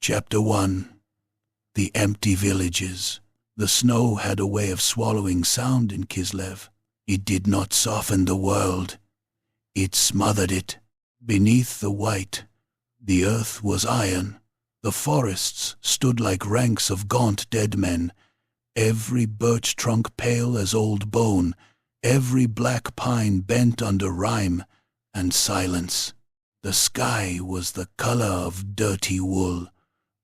Chapter 1. The Empty Villages. The snow had a way of swallowing sound in Kislev. It did not soften the world. It smothered it. Beneath the white, the earth was iron. The forests stood like ranks of gaunt dead men, every birch trunk pale as old bone, every black pine bent under rime and silence. The sky was the color of dirty wool,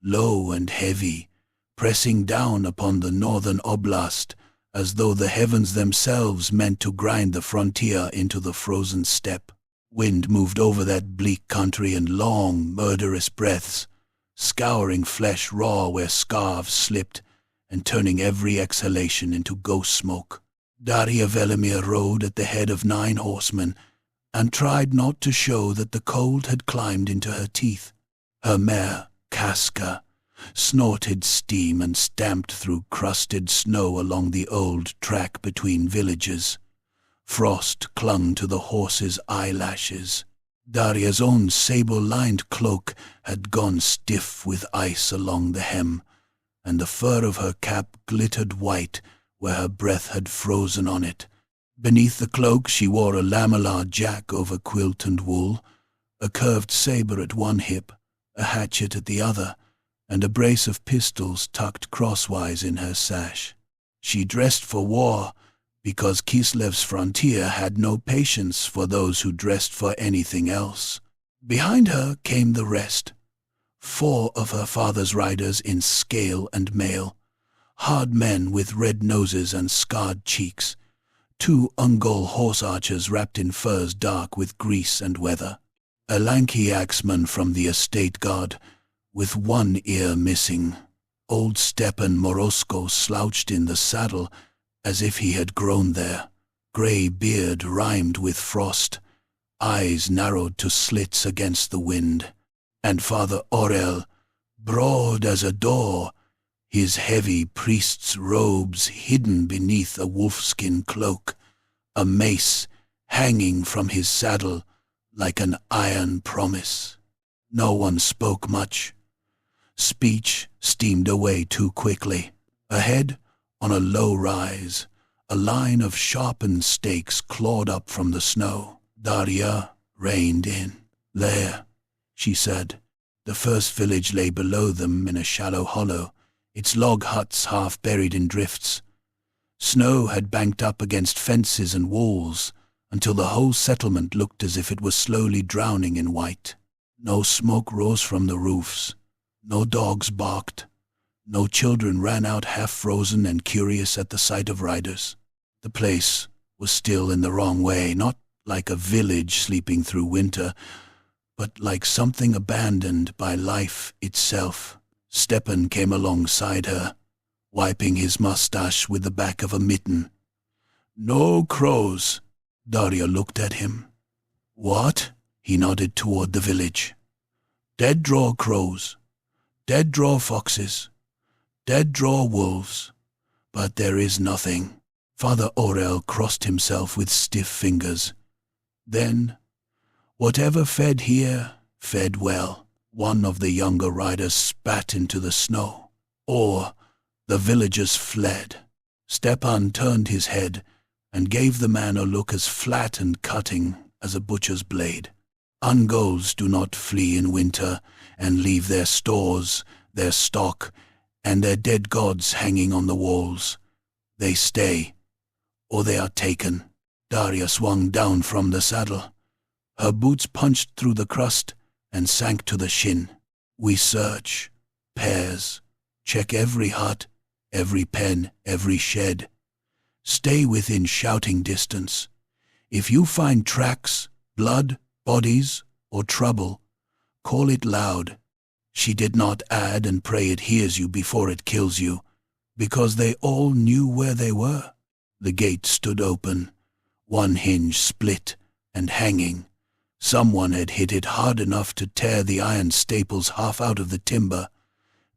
low and heavy, pressing down upon the northern oblast, as though the heavens themselves meant to grind the frontier into the frozen steppe. Wind moved over that bleak country in long, murderous breaths, scouring flesh raw where scarves slipped, and turning every exhalation into ghost smoke. Darya Velimir rode at the head of 9 horsemen, and tried not to show that the cold had climbed into her teeth. Her mare, Kaska, snorted steam and stamped through crusted snow along the old track between villages. Frost clung to the horse's eyelashes. Darya's own sable-lined cloak had gone stiff with ice along the hem, and the fur of her cap glittered white where her breath had frozen on it. Beneath the cloak she wore a lamellard jack over quilt and wool, a curved sabre at one hip, a hatchet at the other, and a brace of pistols tucked crosswise in her sash. She dressed for war, because Kislev's frontier had no patience for those who dressed for anything else. Behind her came the rest, 4 of her father's riders in scale and mail, hard men with red noses and scarred cheeks, 2 Ungol horse archers wrapped in furs dark with grease and weather, a lanky axeman from the estate guard, with 1 ear missing. Old Stepan Morosko slouched in the saddle as if he had grown there, grey beard rimed with frost, eyes narrowed to slits against the wind. And Father Orel, broad as a door, his heavy priest's robes hidden beneath a wolfskin cloak, a mace hanging from his saddle like an iron promise. No one spoke much. Speech steamed away too quickly. Ahead, on a low rise, a line of sharpened stakes clawed up from the snow. Darya reined in. "There," she said. The first village lay below them in a shallow hollow, its log huts half buried in drifts. Snow had banked up against fences and walls until the whole settlement looked as if it was slowly drowning in white. No smoke rose from the roofs. No dogs barked. No children ran out half-frozen and curious at the sight of riders. The place was still in the wrong way, not like a village sleeping through winter, but like something abandoned by life itself. Stepan came alongside her, wiping his mustache with the back of a mitten. "No crows." Darya looked at him. "What?" He nodded toward the village. "Dead draw crows, dead draw foxes, dead draw wolves, but there is nothing." Father Orel crossed himself with stiff fingers. Then, whatever fed here, fed well. One of the younger riders spat into the snow. Or the villagers fled. Stepan turned his head and gave the man a look as flat and cutting as a butcher's blade. Ungols do not flee in winter and leave their stores, their stock, and their dead gods hanging on the walls. They stay, or they are taken. Darya swung down from the saddle. Her boots punched through the crust and sank to the shin. "We search, pairs, check every hut, every pen, every shed. Stay within shouting distance. If you find tracks, blood, bodies, or trouble, call it loud." She did not add and pray it hears you before it kills you, because they all knew where they were. The gate stood open, one hinge split and hanging. Someone had hit it hard enough to tear the iron staples half out of the timber.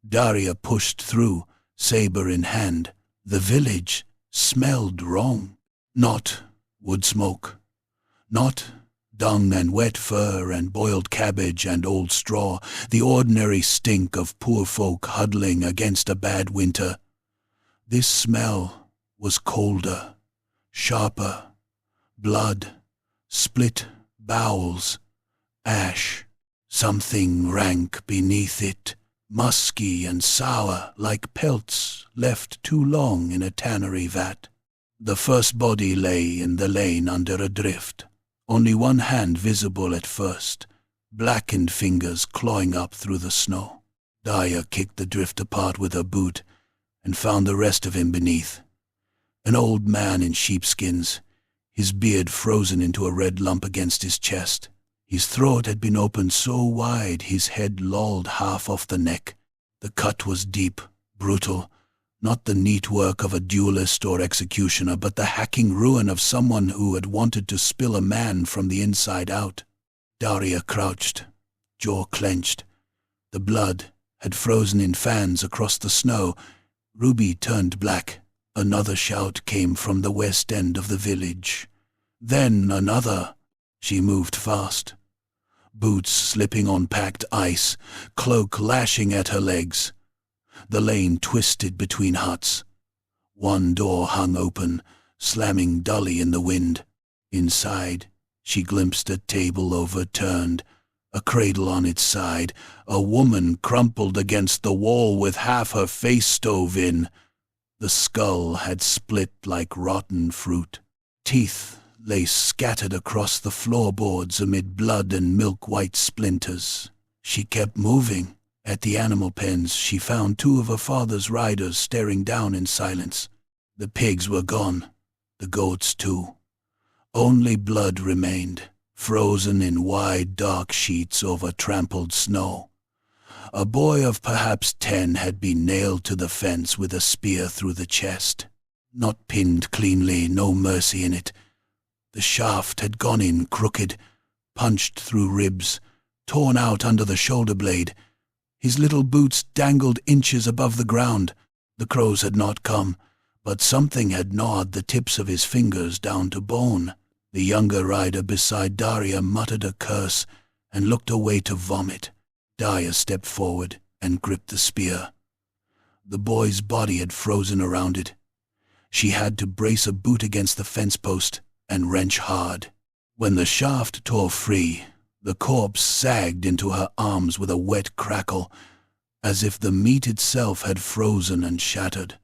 Darya pushed through, saber in hand. The village smelled wrong. Not wood smoke, not Dung and wet fur and boiled cabbage and old straw, the ordinary stink of poor folk huddling against a bad winter. This smell was colder, sharper, blood, split bowels, ash, something rank beneath it, musky and sour like pelts left too long in a tannery vat. The first body lay in the lane under a drift, only one hand visible at first, blackened fingers clawing up through the snow. Daya kicked the drift apart with her boot and found the rest of him beneath. An old man in sheepskins, his beard frozen into a red lump against his chest. His throat had been opened so wide his head lolled half off the neck. The cut was deep, brutal, not the neat work of a duelist or executioner, but the hacking ruin of someone who had wanted to spill a man from the inside out. Daria crouched, jaw clenched. The blood had frozen in fans across the snow. Ruby turned black. Another shout came from the west end of the village. Then another. She moved fast. Boots slipping on packed ice, cloak lashing at her legs. The lane twisted between huts. One door hung open, slamming dully in the wind. Inside, she glimpsed a table overturned, a cradle on its side, a woman crumpled against the wall with half her face stove in. The skull had split like rotten fruit. Teeth lay scattered across the floorboards amid blood and milk-white splinters. She kept moving. At the animal pens, she found two of her father's riders staring down in silence. The pigs were gone, the goats too. Only blood remained, frozen in wide dark sheets over trampled snow. A boy of perhaps 10 had been nailed to the fence with a spear through the chest. Not pinned cleanly, no mercy in it. The shaft had gone in crooked, punched through ribs, torn out under the shoulder blade. His little boots dangled inches above the ground. The crows had not come, but something had gnawed the tips of his fingers down to bone. The younger rider beside Daria muttered a curse and looked away to vomit. Daria stepped forward and gripped the spear. The boy's body had frozen around it. She had to brace a boot against the fence post and wrench hard. When the shaft tore free, the corpse sagged into her arms with a wet crackle, as if the meat itself had frozen and shattered.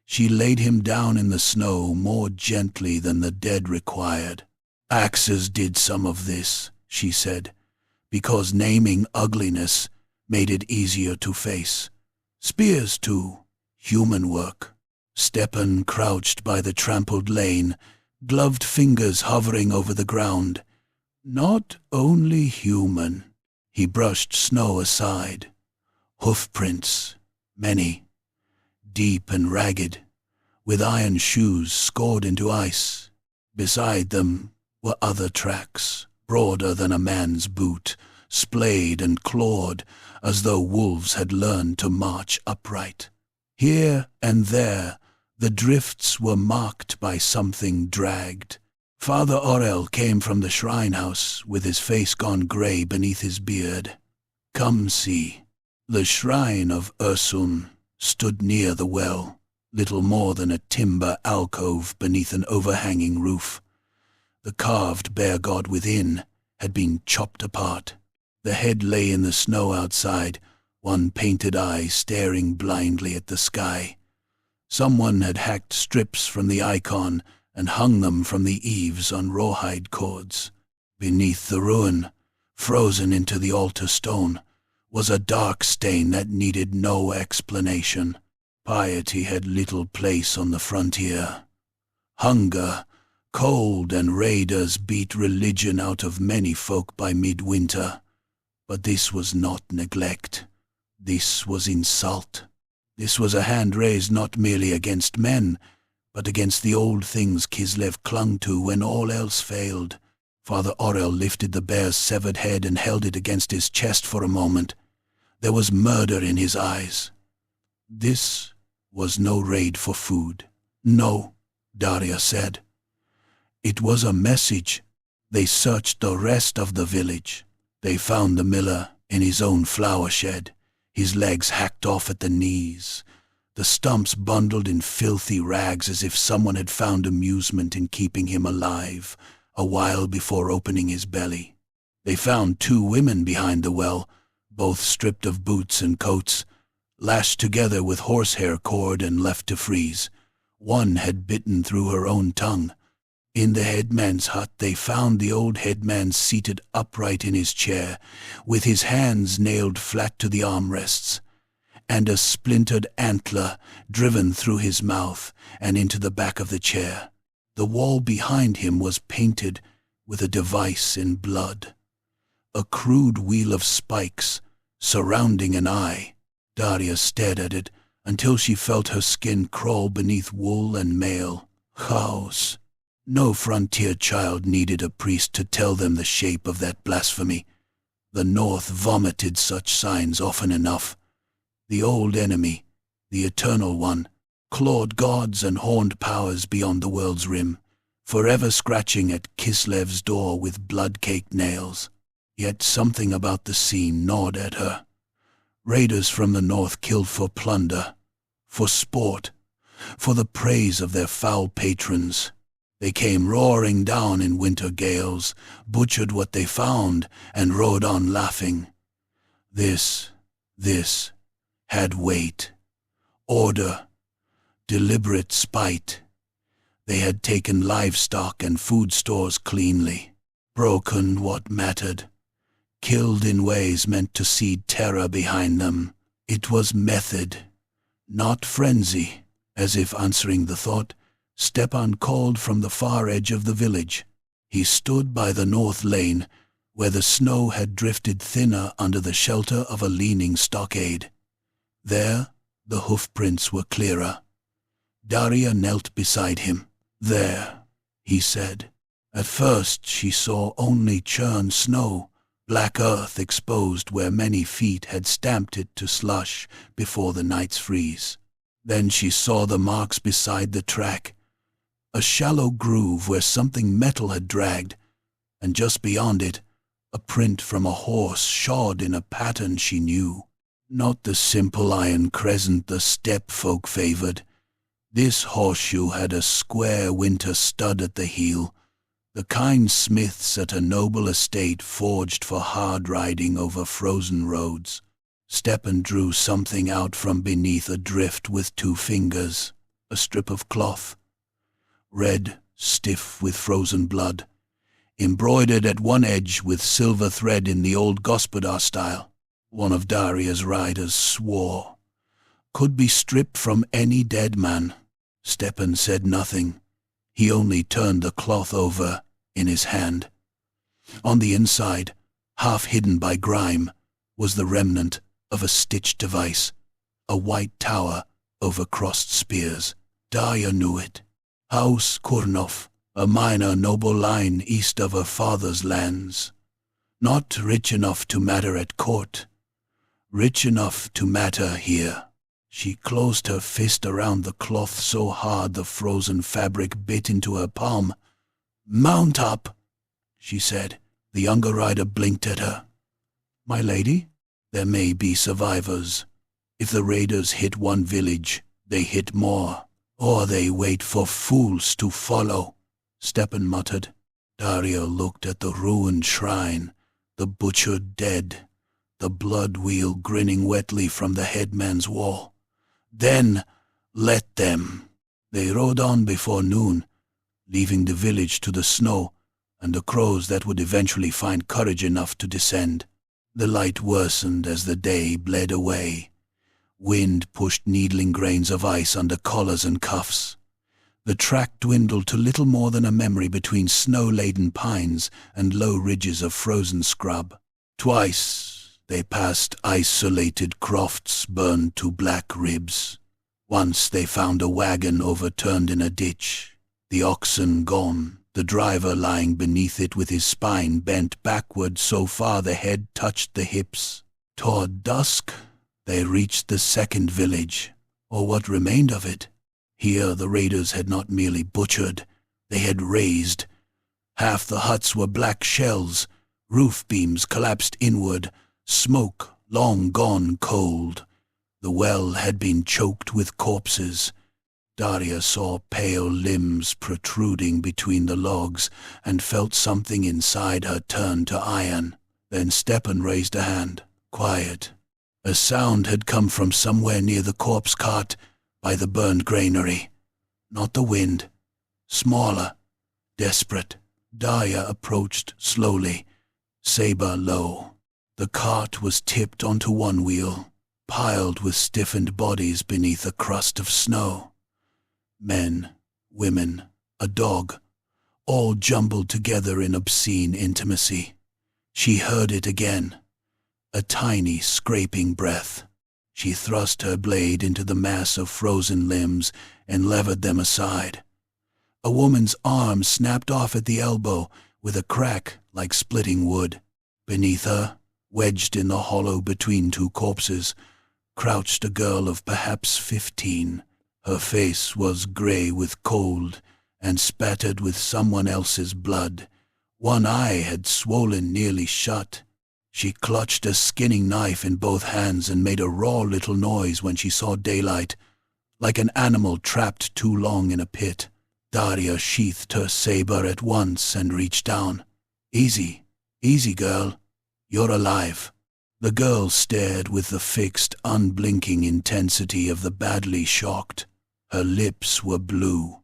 She laid him down in the snow more gently than the dead required. Axes did some of this, she said, because naming ugliness made it easier to face. Spears, too, human work. Stepan crouched by the trampled lane, gloved fingers hovering over the ground. Not only human. He brushed snow aside. Hoof prints, many, deep and ragged, with iron shoes scored into ice. Beside them were other tracks, broader than a man's boot, splayed and clawed, as though wolves had learned to march upright. Here and there, the drifts were marked by something dragged. Father Aurel came from the shrine house, with his face gone grey beneath his beard. Come see. The shrine of Ursun stood near the well, little more than a timber alcove beneath an overhanging roof. The carved bear god within had been chopped apart. The head lay in the snow outside, one painted eye staring blindly at the sky. Someone had hacked strips from the icon and hung them from the eaves on rawhide cords. Beneath the ruin, frozen into the altar stone, was a dark stain that needed no explanation. Piety had little place on the frontier. Hunger, cold, and raiders beat religion out of many folk by midwinter. But this was not neglect. This was insult. This was a hand raised not merely against men, but against the old things Kislev clung to when all else failed. Father Aurel lifted the bear's severed head and held it against his chest for a moment. There was murder in his eyes. This was no raid for food. No, Daria said. It was a message. They searched the rest of the village. They found the miller in his own flour shed, his legs hacked off at the knees, the stumps bundled in filthy rags as if someone had found amusement in keeping him alive a while before opening his belly. They found 2 women behind the well, both stripped of boots and coats, lashed together with horsehair cord and left to freeze. One had bitten through her own tongue. In the headman's hut they found the old headman seated upright in his chair, with his hands nailed flat to the armrests, and a splintered antler driven through his mouth and into the back of the chair. The wall behind him was painted with a device in blood, a crude wheel of spikes surrounding an eye. Daria stared at it until she felt her skin crawl beneath wool and mail. Chaos. No frontier child needed a priest to tell them the shape of that blasphemy. The North vomited such signs often enough. The old enemy, the Eternal One, clawed gods and horned powers beyond the world's rim, forever scratching at Kislev's door with blood-caked nails. Yet something about the scene gnawed at her. Raiders from the North killed for plunder, for sport, for the praise of their foul patrons. They came roaring down in winter gales, butchered what they found, and rode on laughing. This had weight, order, deliberate spite. They had taken livestock and food stores cleanly, broken what mattered, killed in ways meant to seed terror behind them. It was method, not frenzy. As if answering the thought, Stepan called from the far edge of the village. He stood by the north lane, where the snow had drifted thinner under the shelter of a leaning stockade. There, the hoofprints were clearer. Daria knelt beside him. "There," he said. At first she saw only churned snow, black earth exposed where many feet had stamped it to slush before the night's freeze. Then she saw the marks beside the track, a shallow groove where something metal had dragged, and just beyond it, a print from a horse shod in a pattern she knew. Not the simple iron crescent the steppe folk favored. This horseshoe had a square winter stud at the heel, the kind smiths at a noble estate forged for hard riding over frozen roads. Stepan drew something out from beneath a drift with 2 fingers, a strip of cloth, red, stiff with frozen blood, embroidered at one edge with silver thread in the old gospodar style. One of Daria's riders swore. Could be stripped from any dead man. Stepan said nothing. He only turned the cloth over in his hand. On the inside, half hidden by grime, was the remnant of a stitched device, a white tower over crossed spears. Daria knew it. House Kurnov, a minor noble line east of her father's lands. Not rich enough to matter at court, rich enough to matter here. She closed her fist around the cloth so hard the frozen fabric bit into her palm. "Mount up," she said. The younger rider blinked at her. "My lady, there may be survivors. If the raiders hit one village, they hit more. Or they wait for fools to follow," Stepan muttered. Daria looked at the ruined shrine, the butchered dead, the blood wheel grinning wetly from the headman's wall. "Then let them." They rode on before noon, leaving the village to the snow and the crows that would eventually find courage enough to descend. The light worsened as the day bled away. Wind pushed needling grains of ice under collars and cuffs. The track dwindled to little more than a memory between snow-laden pines and low ridges of frozen scrub. Twice they passed isolated crofts burned to black ribs. Once they found a wagon overturned in a ditch, the oxen gone, the driver lying beneath it with his spine bent backward so far the head touched the hips. Toward dusk, they reached the second village, or what remained of it. Here the raiders had not merely butchered, they had razed. Half the huts were black shells, roof beams collapsed inward, smoke long gone cold. The well had been choked with corpses. Daria saw pale limbs protruding between the logs and felt something inside her turn to iron. Then Stepan raised a hand. Quiet. A sound had come from somewhere near the corpse cart by the burned granary. Not the wind. Smaller. Desperate. Daria approached slowly, saber low. The cart was tipped onto one wheel, piled with stiffened bodies beneath a crust of snow. Men, women, a dog, all jumbled together in obscene intimacy. She heard it again, a tiny scraping breath. She thrust her blade into the mass of frozen limbs and levered them aside. A woman's arm snapped off at the elbow with a crack like splitting wood. Beneath her, wedged in the hollow between two corpses, crouched a girl of perhaps 15. Her face was grey with cold and spattered with someone else's blood. One eye had swollen nearly shut. She clutched a skinning knife in both hands and made a raw little noise when she saw daylight, like an animal trapped too long in a pit. Daria sheathed her saber at once and reached down. "Easy, easy, girl. You're alive." The girl stared with the fixed, unblinking intensity of the badly shocked. Her lips were blue.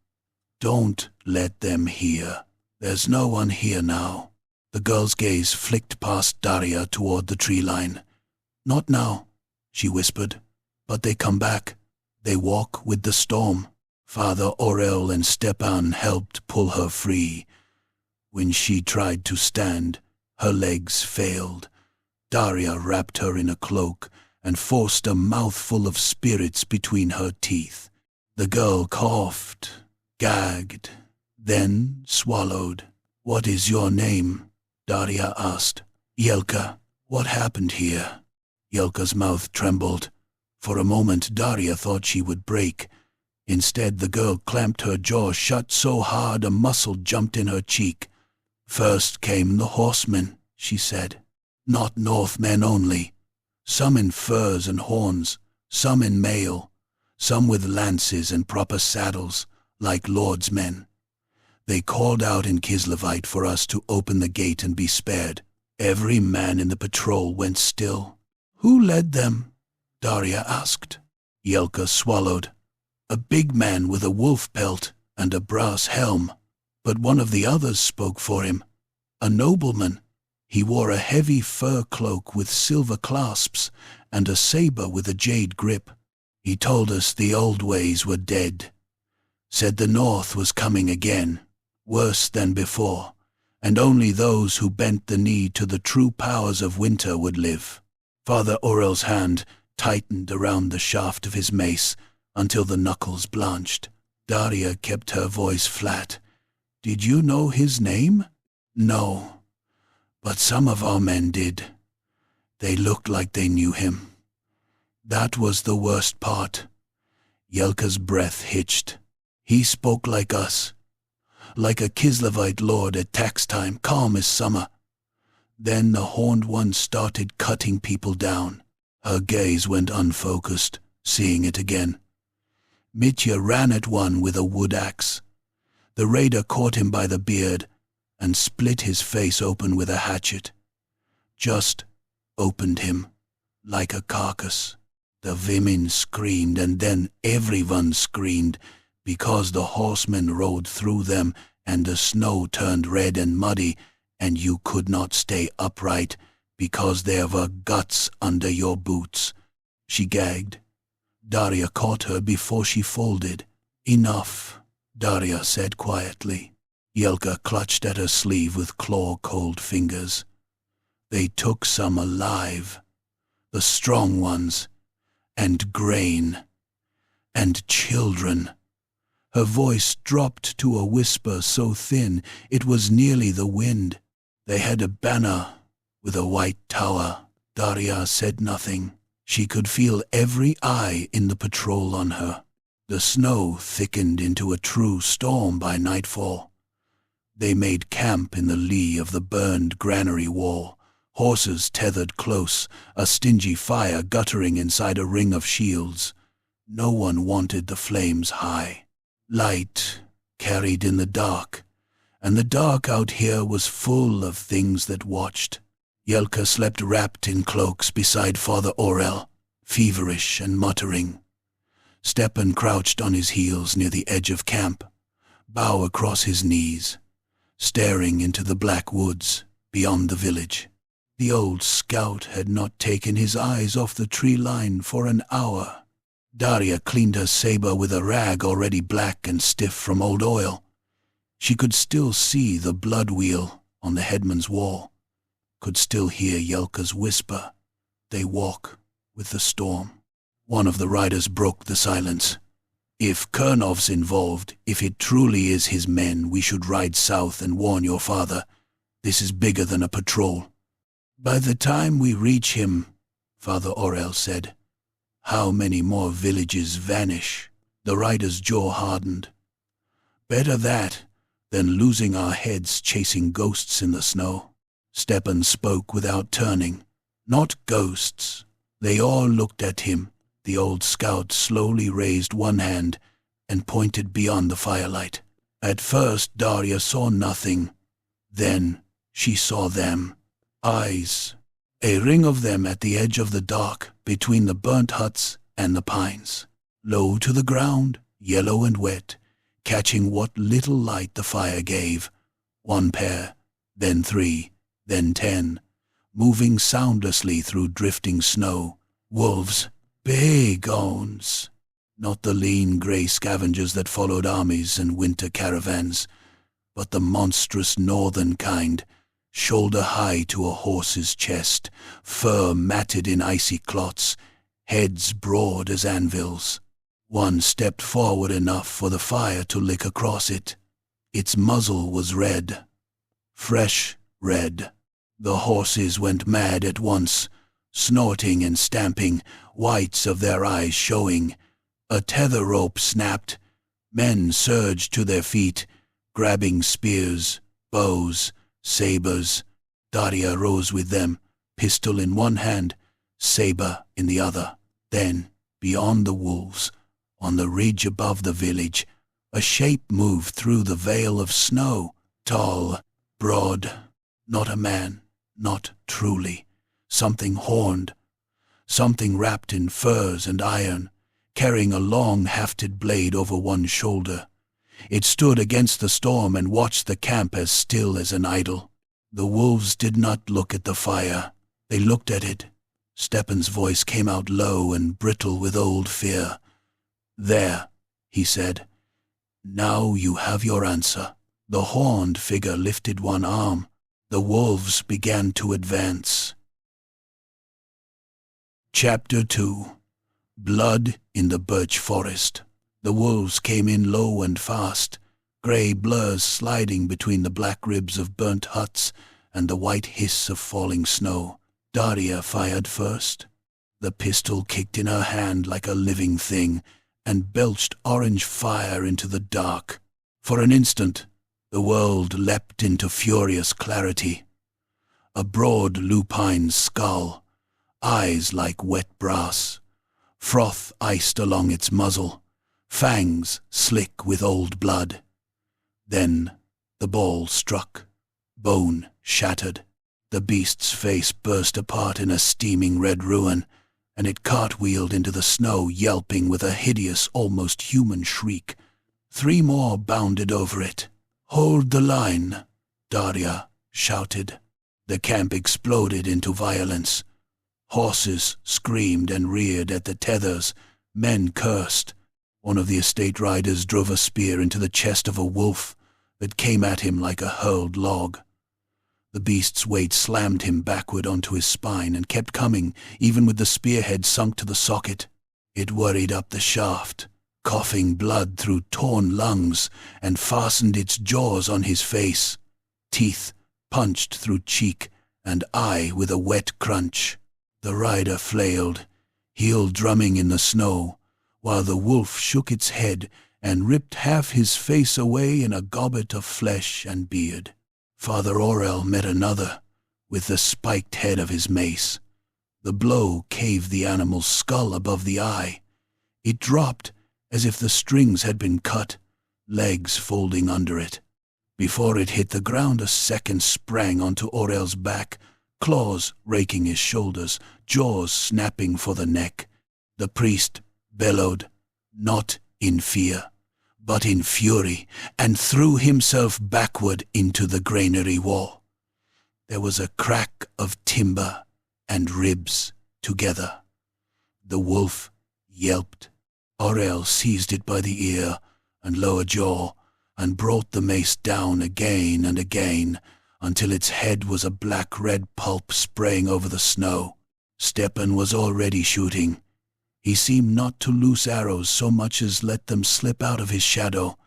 "Don't let them hear. There's no one here now." The girl's gaze flicked past Daria toward the tree line. "Not now," she whispered. "But they come back. They walk with the storm." Father Aurel and Stepan helped pull her free. When she tried to stand, her legs failed. Daria wrapped her in a cloak and forced a mouthful of spirits between her teeth. The girl coughed, gagged, then swallowed. "What is your name?" Daria asked. "Yelka. What happened here?" Yelka's mouth trembled. For a moment Daria thought she would break. Instead, the girl clamped her jaw shut so hard a muscle jumped in her cheek. "First came the horsemen," she said. "Not Northmen only. Some in furs and horns, some in mail, some with lances and proper saddles, like lords' men. They called out in Kislevite for us to open the gate and be spared. Every man in the patrol went still." "Who led them?" Daria asked. Yelka swallowed. "A big man with a wolf pelt and a brass helm. But one of the others spoke for him. A nobleman. He wore a heavy fur cloak with silver clasps and a saber with a jade grip. He told us the old ways were dead. Said the North was coming again, worse than before, and only those who bent the knee to the true powers of winter would live." Father Aurel's hand tightened around the shaft of his mace until the knuckles blanched. Daria kept her voice flat. "Did you know his name?" "No, but some of our men did. They looked like they knew him. That was the worst part." Yelka's breath hitched. "He spoke like us, like a Kislevite lord at tax time, calm as summer. Then the horned one started cutting people down." Her gaze went unfocused, seeing it again. Mitya ran at one with a wood axe. The raider caught him by the beard and split his face open with a hatchet. Just opened him, like a carcass. The women screamed, and then everyone screamed, because the horsemen rode through them and the snow turned red and muddy, and you could not stay upright because there were guts under your boots. She gagged. Daria caught her before she folded. "Enough," Daria said quietly. Yelka clutched at her sleeve with claw-cold fingers. "They took some alive, the strong ones, and grain, and children." Her voice dropped to a whisper so thin it was nearly the wind. "They had a banner with a white tower." Daria said nothing. She could feel every eye in the patrol on her. The snow thickened into a true storm by nightfall. They made camp in the lee of the burned granary wall, horses tethered close, a stingy fire guttering inside a ring of shields. No one wanted the flames high. Light carried in the dark, and the dark out here was full of things that watched. Yelka slept wrapped in cloaks beside Father Orel, feverish and muttering. Stepan crouched on his heels near the edge of camp, bow across his knees, staring into the black woods beyond the village. The old scout had not taken his eyes off the tree line for an hour. Daria cleaned her saber with a rag already black and stiff from old oil. She could still see the blood wheel on the headman's wall, could still hear Yelka's whisper, "They walk with the storm." One of the riders broke the silence. "If Kernov's involved, if it truly is his men, we should ride south and warn your father. This is bigger than a patrol." "By the time we reach him," Father Orel said, "how many more villages vanish?" The rider's jaw hardened. "Better that than losing our heads chasing ghosts in the snow." Stepan spoke without turning. "Not ghosts." They all looked at him. The old scout slowly raised one hand and pointed beyond the firelight. At first Daria saw nothing. Then she saw them. Eyes. A ring of them at the edge of the dark, between the burnt huts and the pines. Low to the ground, yellow and wet, catching what little light the fire gave. One pair, then 3, then 10, moving soundlessly through drifting snow. Wolves. Big owns. Not the lean grey scavengers that followed armies and winter caravans, but the monstrous northern kind, shoulder high to a horse's chest, fur matted in icy clots, heads broad as anvils. One stepped forward enough for the fire to lick across it. Its muzzle was red, fresh red. The horses went mad at once, snorting and stamping, whites of their eyes showing. A tether rope snapped. Men surged to their feet, grabbing spears, bows, sabers. Daria rose with them, pistol in one hand, saber in the other. Then, beyond the wolves, on the ridge above the village, a shape moved through the veil of snow, tall, broad. Not a man, not truly. Something horned, something wrapped in furs and iron, carrying a long hafted blade over one shoulder. It stood against the storm and watched the camp as still as an idol. The wolves did not look at the fire. They looked at it. Stepan's voice came out low and brittle with old fear. "There," he said. "Now you have your answer." The horned figure lifted one arm. The wolves began to advance. Chapter 2. Blood in the Birch Forest. The wolves came in low and fast, grey blurs sliding between the black ribs of burnt huts and the white hiss of falling snow. Daria fired first. The pistol kicked in her hand like a living thing and belched orange fire into the dark. For an instant, the world leapt into furious clarity. A broad lupine skull, eyes like wet brass, froth iced along its muzzle, fangs slick with old blood. Then the ball struck, bone shattered. The beast's face burst apart in a steaming red ruin, and it cartwheeled into the snow, yelping with a hideous, almost human shriek. 3 more bounded over it. "Hold the line," Daria shouted. The camp exploded into violence. Horses screamed and reared at the tethers. Men cursed. One of the estate riders drove a spear into the chest of a wolf that came at him like a hurled log. The beast's weight slammed him backward onto his spine and kept coming, even with the spearhead sunk to the socket. It worried up the shaft, coughing blood through torn lungs, and fastened its jaws on his face. Teeth punched through cheek and eye with a wet crunch. The rider flailed, heel drumming in the snow, while the wolf shook its head and ripped half his face away in a gobbet of flesh and beard. Father Aurel met another, with the spiked head of his mace. The blow caved the animal's skull above the eye. It dropped as if the strings had been cut, legs folding under it. Before it hit the ground, a second sprang onto Aurel's back, claws raking his shoulders, jaws snapping for the neck. The priest bellowed, not in fear, but in fury, and threw himself backward into the granary wall. There was a crack of timber and ribs together. The wolf yelped. Aurel seized it by the ear and lower jaw, and brought the mace down again and again, until its head was a black-red pulp spraying over the snow. Stepan was already shooting. He seemed not to loose arrows so much as let them slip out of his shadow.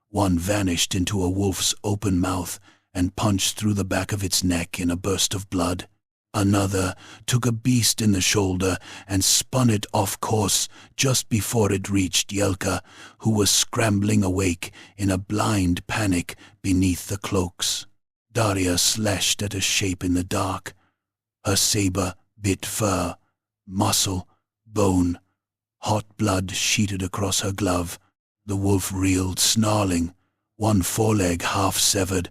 One vanished into a wolf's open mouth and punched through the back of its neck in a burst of blood. Another took a beast in the shoulder and spun it off course just before it reached Yelka, who was scrambling awake in a blind panic beneath the cloaks. Daria slashed at a shape in the dark. Her saber bit fur, muscle, bone. Hot blood sheeted across her glove. The wolf reeled, snarling, one foreleg half severed,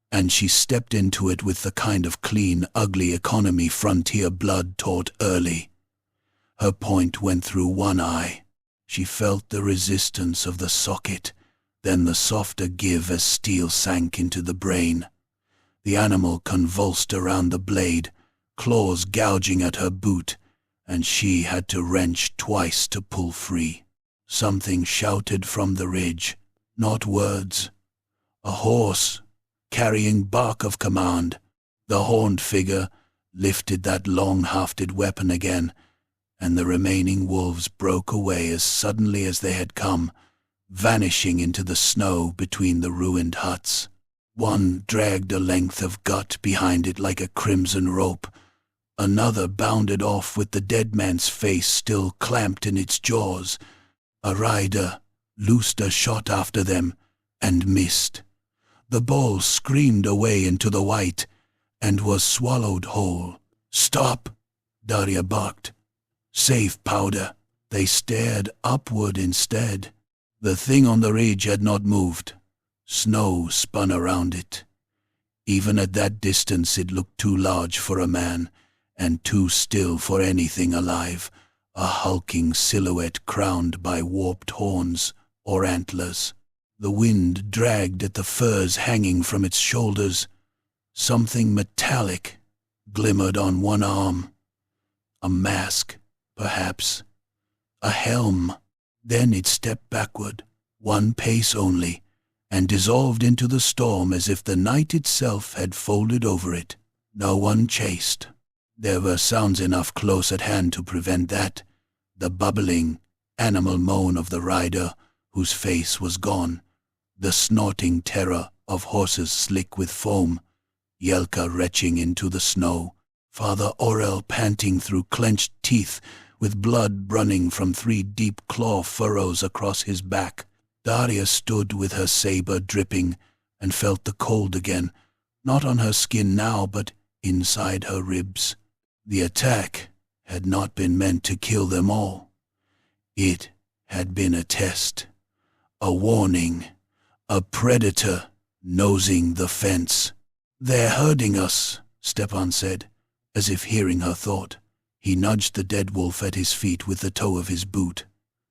and she stepped into it with the kind of clean, ugly economy frontier blood taught early. Her point went through one eye. She felt the resistance of the socket, then the softer give as steel sank into the brain. The animal convulsed around the blade, claws gouging at her boot, and she had to wrench twice to pull free. Something shouted from the ridge, not words. A horse, carrying bark of command. The horned figure lifted that long-hafted weapon again, and the remaining wolves broke away as suddenly as they had come, vanishing into the snow between the ruined huts. One dragged a length of gut behind it like a crimson rope. Another bounded off with the dead man's face still clamped in its jaws. A rider loosed a shot after them and missed. The ball screamed away into the white and was swallowed whole. "Stop!" Daria barked. "Save powder." They stared upward instead. The thing on the ridge had not moved. Snow spun around it. Even at that distance it looked too large for a man, and too still for anything alive, a hulking silhouette crowned by warped horns or antlers. The wind dragged at the furs hanging from its shoulders. Something metallic glimmered on one arm. A mask, perhaps. A helm. Then it stepped backward, one pace only, and dissolved into the storm as if the night itself had folded over it. No one chased. There were sounds enough close at hand to prevent that. The bubbling, animal moan of the rider, whose face was gone. The snorting terror of horses slick with foam. Yelka retching into the snow. Father Aurel panting through clenched teeth, with blood running from 3 deep claw furrows across his back. Daria stood with her saber dripping and felt the cold again, not on her skin now, but inside her ribs. The attack had not been meant to kill them all. It had been a test, a warning, a predator nosing the fence. "They're herding us," Stepan said, as if hearing her thought. He nudged the dead wolf at his feet with the toe of his boot.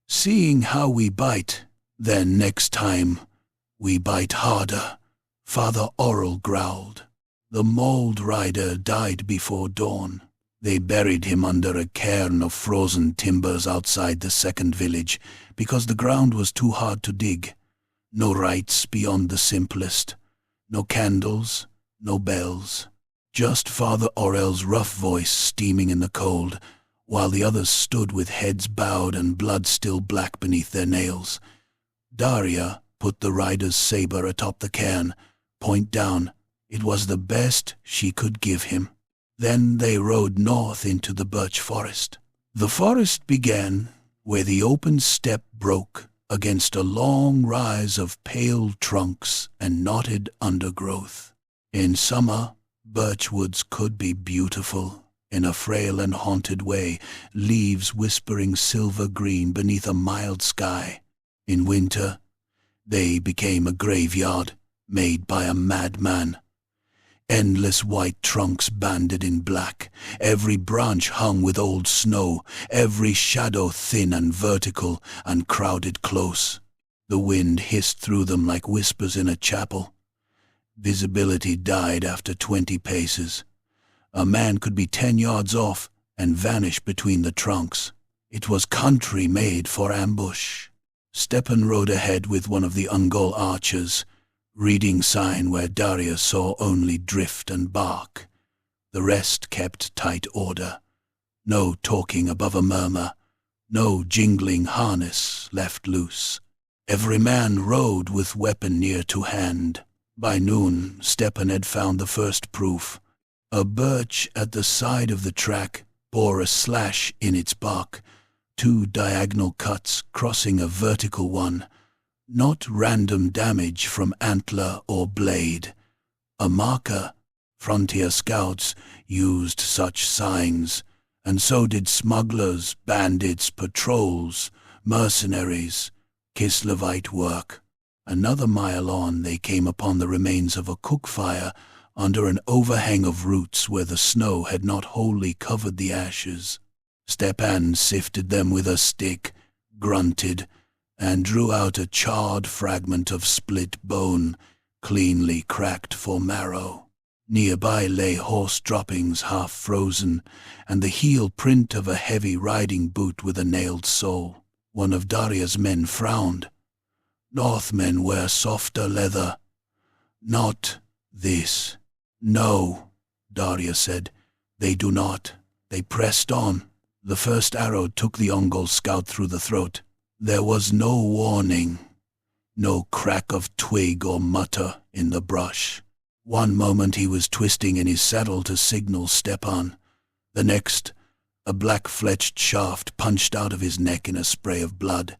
"Seeing how we bite, then next time we bite harder," Father Aurel growled. The mauled rider died before dawn. They buried him under a cairn of frozen timbers outside the second village, because the ground was too hard to dig. No rites beyond the simplest. No candles, no bells. Just Father Aurel's rough voice steaming in the cold, while the others stood with heads bowed and blood still black beneath their nails. Daria put the rider's saber atop the cairn, point down. It was the best she could give him. Then they rode north into the birch forest. The forest began where the open steppe broke against a long rise of pale trunks and knotted undergrowth. In summer, birch woods could be beautiful, in a frail and haunted way, leaves whispering silver green beneath a mild sky. In winter, they became a graveyard made by a madman. Endless white trunks banded in black, every branch hung with old snow, every shadow thin and vertical and crowded close. The wind hissed through them like whispers in a chapel. Visibility died after 20 paces. A man could be 10 yards off and vanish between the trunks. It was country made for ambush. Stepan rode ahead with one of the Ungol archers, reading sign where Daria saw only drift and bark. The rest kept tight order. No talking above a murmur, no jingling harness left loose. Every man rode with weapon near to hand. By noon, Stepan had found the first proof. A birch at the side of the track bore a slash in its bark, 2 diagonal cuts crossing a vertical one. Not random damage from antler or blade. A marker. Frontier scouts used such signs, and so did smugglers, bandits, patrols, mercenaries, Kislevite work. Another mile on, they came upon the remains of a cook fire under an overhang of roots where the snow had not wholly covered the ashes. Stepan sifted them with a stick, grunted, and drew out a charred fragment of split bone, cleanly cracked for marrow. Nearby lay horse droppings half frozen, and the heel print of a heavy riding boot with a nailed sole. One of Daria's men frowned. Northmen wear softer leather. Not this. No, Daria said. They do not. They pressed on. The first arrow took the Ungol scout through the throat. There was no warning, no crack of twig or mutter in the brush. One moment he was twisting in his saddle to signal Stepan. The next, a black-fletched shaft punched out of his neck in a spray of blood,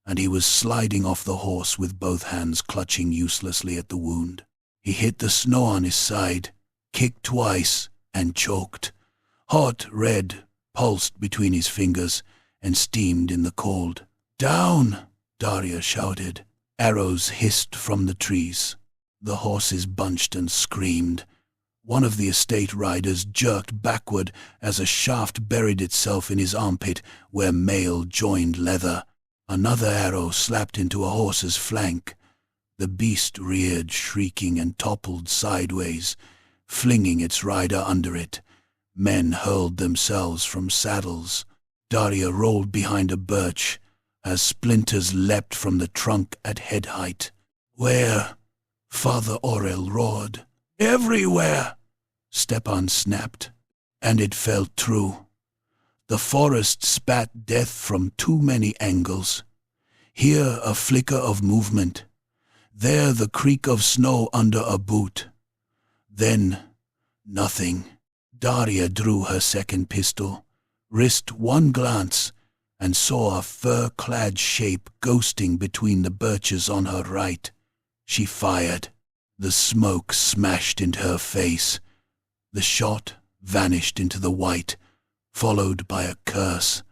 and he was sliding off the horse with both hands clutching uselessly at the wound. He hit the snow on his side, kicked twice, and choked. Hot red pulsed between his fingers and steamed in the cold. "Down!" Daria shouted. Arrows hissed from the trees. The horses bunched and screamed. One of the estate riders jerked backward as a shaft buried itself in his armpit where mail joined leather. Another arrow slapped into a horse's flank. The beast reared shrieking and toppled sideways, flinging its rider under it. Men hurled themselves from saddles. Daria rolled behind a birch as splinters leapt from the trunk at head height. "Where?" Father Orel roared. "Everywhere!" Stepan snapped, and it fell true. The forest spat death from too many angles. Here a flicker of movement. There the creak of snow under a boot. Then nothing. Daria drew her second pistol, risked one glance, and saw a fur-clad shape ghosting between the birches on her right. She fired. The smoke smashed into her face. The shot vanished into the white, followed by a curse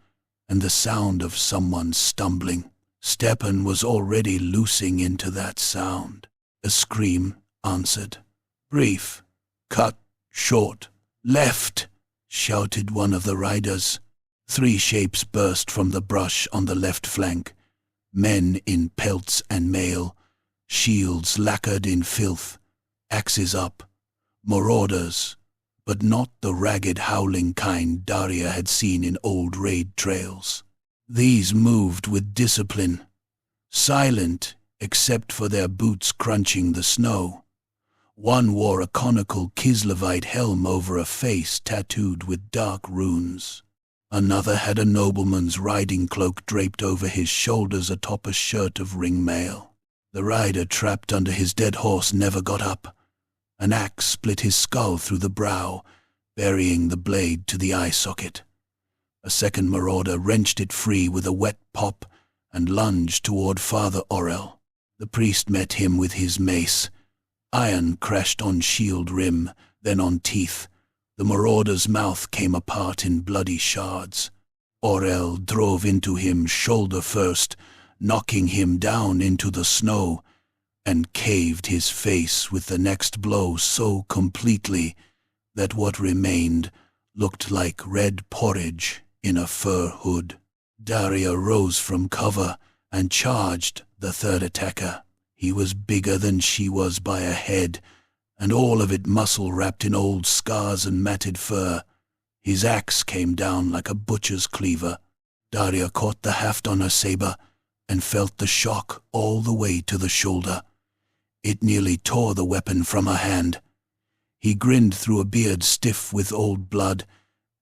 and the sound of someone stumbling. Stepan was already loosing into that sound. A scream answered. Brief, cut, short. "Left!" shouted one of the riders. 3 shapes burst from the brush on the left flank. Men in pelts and mail, shields lacquered in filth, axes up. Marauders, but not the ragged howling kind Daria had seen in old raid trails. These moved with discipline, silent except for their boots crunching the snow. One wore a conical Kislevite helm over a face tattooed with dark runes. Another had a nobleman's riding cloak draped over his shoulders atop a shirt of ring mail. The rider trapped under his dead horse never got up. An axe split his skull through the brow, burying the blade to the eye socket. A second marauder wrenched it free with a wet pop and lunged toward Father Aurel. The priest met him with his mace. Iron crashed on shield rim, then on teeth. The marauder's mouth came apart in bloody shards. Aurel drove into him shoulder first, knocking him down into the snow, and caved his face with the next blow so completely that what remained looked like red porridge in a fur hood. Daria rose from cover and charged the third attacker. He was bigger than she was by a head, and all of it muscle wrapped in old scars and matted fur. His axe came down like a butcher's cleaver. Daria caught the haft on her saber and felt the shock all the way to the shoulder. It nearly tore the weapon from her hand. He grinned through a beard stiff with old blood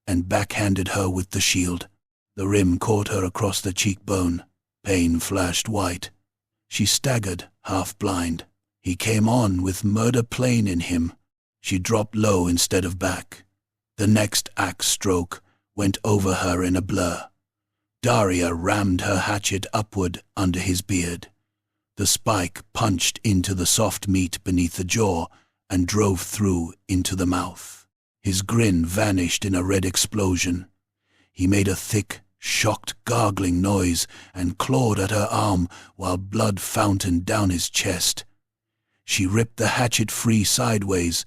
and backhanded her with the shield. The rim caught her across the cheekbone. Pain flashed white. She staggered, half blind. He came on with murder plain in him. She dropped low instead of back. The next axe stroke went over her in a blur. Daria rammed her hatchet upward under his beard. The spike punched into the soft meat beneath the jaw and drove through into the mouth. His grin vanished in a red explosion. He made a thick, shocked, gargling noise and clawed at her arm while blood fountained down his chest. She ripped the hatchet free sideways.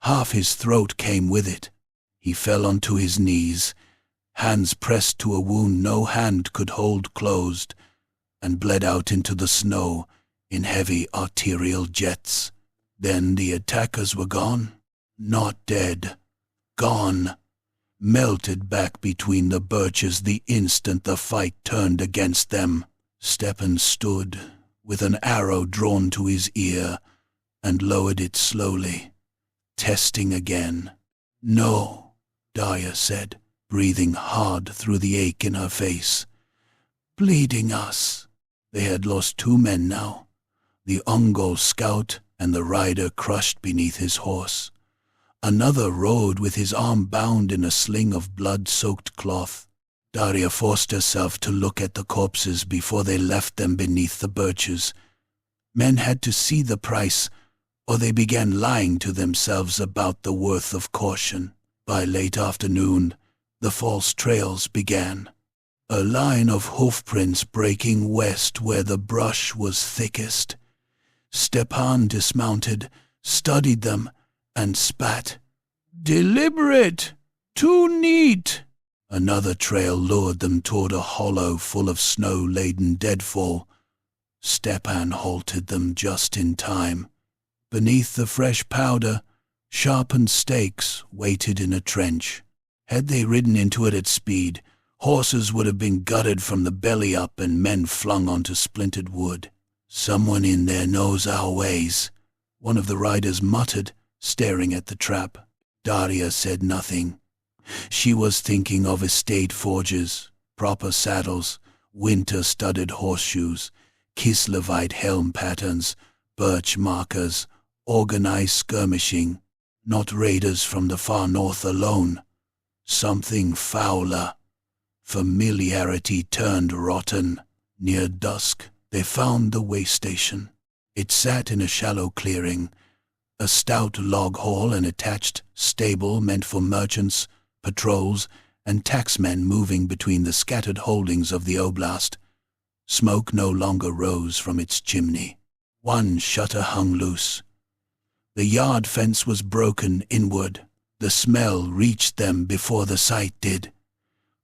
Half his throat came with it. He fell onto his knees, hands pressed to a wound no hand could hold closed, and bled out into the snow in heavy arterial jets. Then the attackers were gone. Not dead. Gone. Melted back between the birches the instant the fight turned against them. Stepan stood, with an arrow drawn to his ear, and lowered it slowly, testing again. "No," Daria said, breathing hard through the ache in her face. "Bleeding us." They had lost 2 men now, the Ongol scout and the rider crushed beneath his horse. Another rode with his arm bound in a sling of blood-soaked cloth. Daria forced herself to look at the corpses before they left them beneath the birches. Men had to see the price, or they began lying to themselves about the worth of caution. By late afternoon, the false trails began. A line of hoofprints breaking west where the brush was thickest. Stepan dismounted, studied them, and spat. "Deliberate! Too neat!" Another trail lured them toward a hollow full of snow-laden deadfall. Stepan halted them just in time. Beneath the fresh powder, sharpened stakes waited in a trench. Had they ridden into it at speed, horses would have been gutted from the belly up and men flung onto splintered wood. "Someone in there knows our ways," one of the riders muttered, staring at the trap. Daria said nothing. She was thinking of estate forges, proper saddles, winter-studded horseshoes, Kislevite helm patterns, birch markers, organized skirmishing, not raiders from the far north alone. Something fouler. Familiarity turned rotten. Near dusk, they found the way station. It sat in a shallow clearing. A stout log hall and attached stable meant for merchants, patrols, and taxmen moving between the scattered holdings of the oblast. Smoke no longer rose from its chimney. One shutter hung loose. The yard fence was broken inward. The smell reached them before the sight did.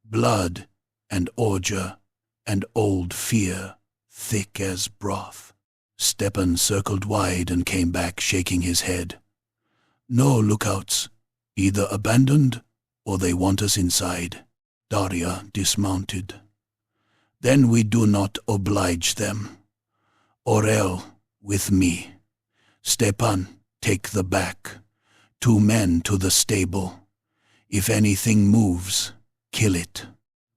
Blood and ordure and old fear, thick as broth. Stepan circled wide and came back shaking his head. "No lookouts. Either abandoned or they want us inside." Daria dismounted. "Then we do not oblige them. Aurel, with me. Stepan, take the back. 2 men to the stable. If anything moves, kill it."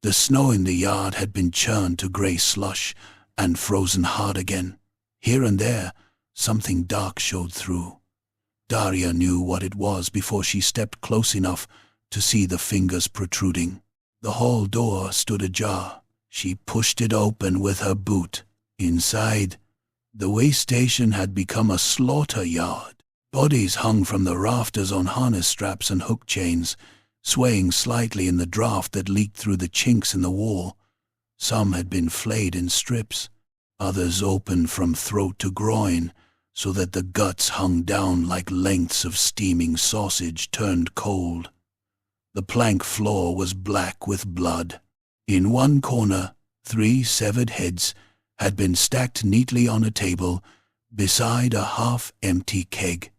The snow in the yard had been churned to grey slush and frozen hard again. Here and there, something dark showed through. Daria knew what it was before she stepped close enough to see the fingers protruding. The hall door stood ajar. She pushed it open with her boot. Inside, the way station had become a slaughter yard. Bodies hung from the rafters on harness straps and hook chains, swaying slightly in the draft that leaked through the chinks in the wall. Some had been flayed in strips, others open from throat to groin, so that the guts hung down like lengths of steaming sausage turned cold. The plank floor was black with blood. In one corner, 3 severed heads had been stacked neatly on a table beside a half-empty keg.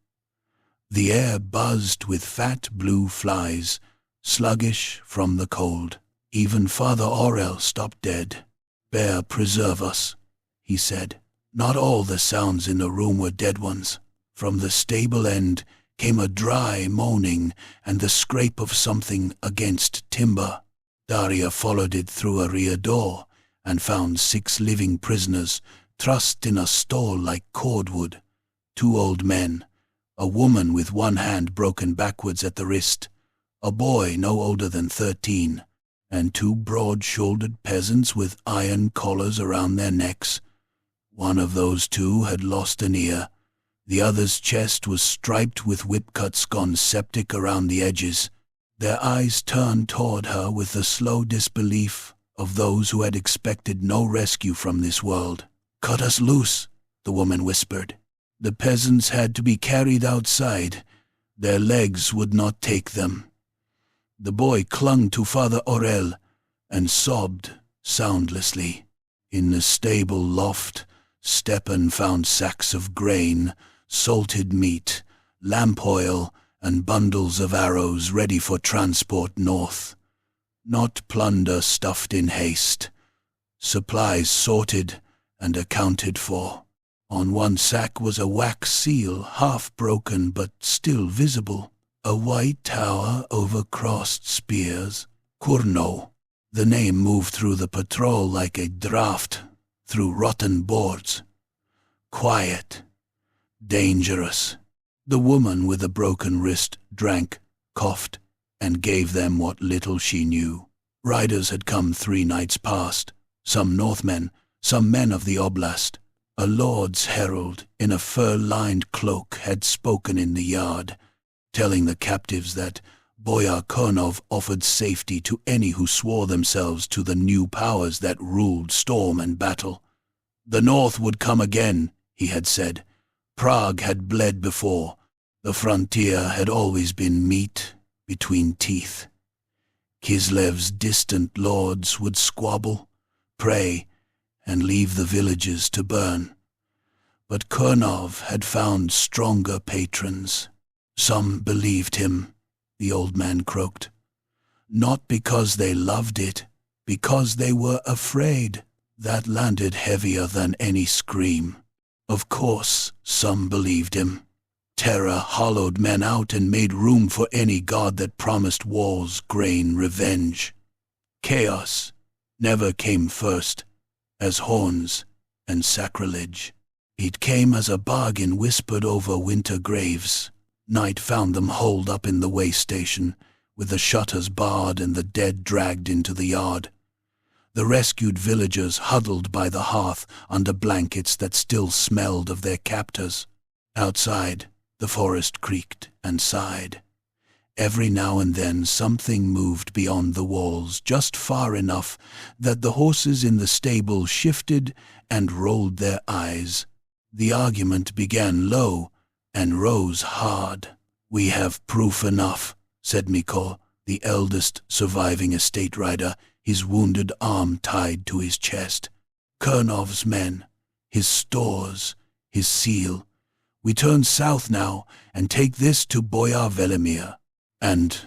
The air buzzed with fat blue flies, sluggish from the cold. Even Father Aurel stopped dead. "Bear preserve us," he said. Not all the sounds in the room were dead ones. From the stable end came a dry moaning and the scrape of something against timber. Daria followed it through a rear door and found 6 living prisoners trussed in a stall like cordwood. 2 old men, a woman with one hand broken backwards at the wrist, a boy no older than 13, and 2 broad-shouldered peasants with iron collars around their necks. One of those 2 had lost an ear. The other's chest was striped with whip-cuts gone septic around the edges. Their eyes turned toward her with the slow disbelief of those who had expected no rescue from this world. "Cut us loose," the woman whispered. The peasants had to be carried outside. Their legs would not take them. The boy clung to Father Aurel and sobbed soundlessly. In the stable loft, Stepan found sacks of grain, salted meat, lamp oil, and bundles of arrows ready for transport north. Not plunder stuffed in haste. Supplies sorted and accounted for. On one sack was a wax seal, half broken but still visible. A white tower over crossed spears. Kurno. The name moved through the patrol like a draft through rotten boards. Quiet. Dangerous. The woman with the broken wrist drank, coughed, and gave them what little she knew. Riders had come 3 nights past, some Northmen, some men of the oblast. A lord's herald in a fur-lined cloak had spoken in the yard, telling the captives that Boyar Kurnov offered safety to any who swore themselves to the new powers that ruled storm and battle. The North would come again, he had said. Prague had bled before. The frontier had always been meat between teeth. Kislev's distant lords would squabble, pray, and leave the villages to burn. But Kurnov had found stronger patrons. Some believed him, the old man croaked. Not because they loved it, because they were afraid. That landed heavier than any scream. Of course, some believed him. Terror hollowed men out and made room for any god that promised wars, grain, revenge. Chaos never came first, as horns and sacrilege. It came as a bargain whispered over winter graves. Night found them holed up in the way station, with the shutters barred and the dead dragged into the yard. The rescued villagers huddled by the hearth under blankets that still smelled of their captors. Outside, the forest creaked and sighed. Every now and then something moved beyond the walls, just far enough that the horses in the stable shifted and rolled their eyes. The argument began low and rose hard. "We have proof enough," said Mikol, the eldest surviving estate rider, his wounded arm tied to his chest. "Kurnov's men, his stores, his seal. We turn south now and take this to Boyar Velimir. And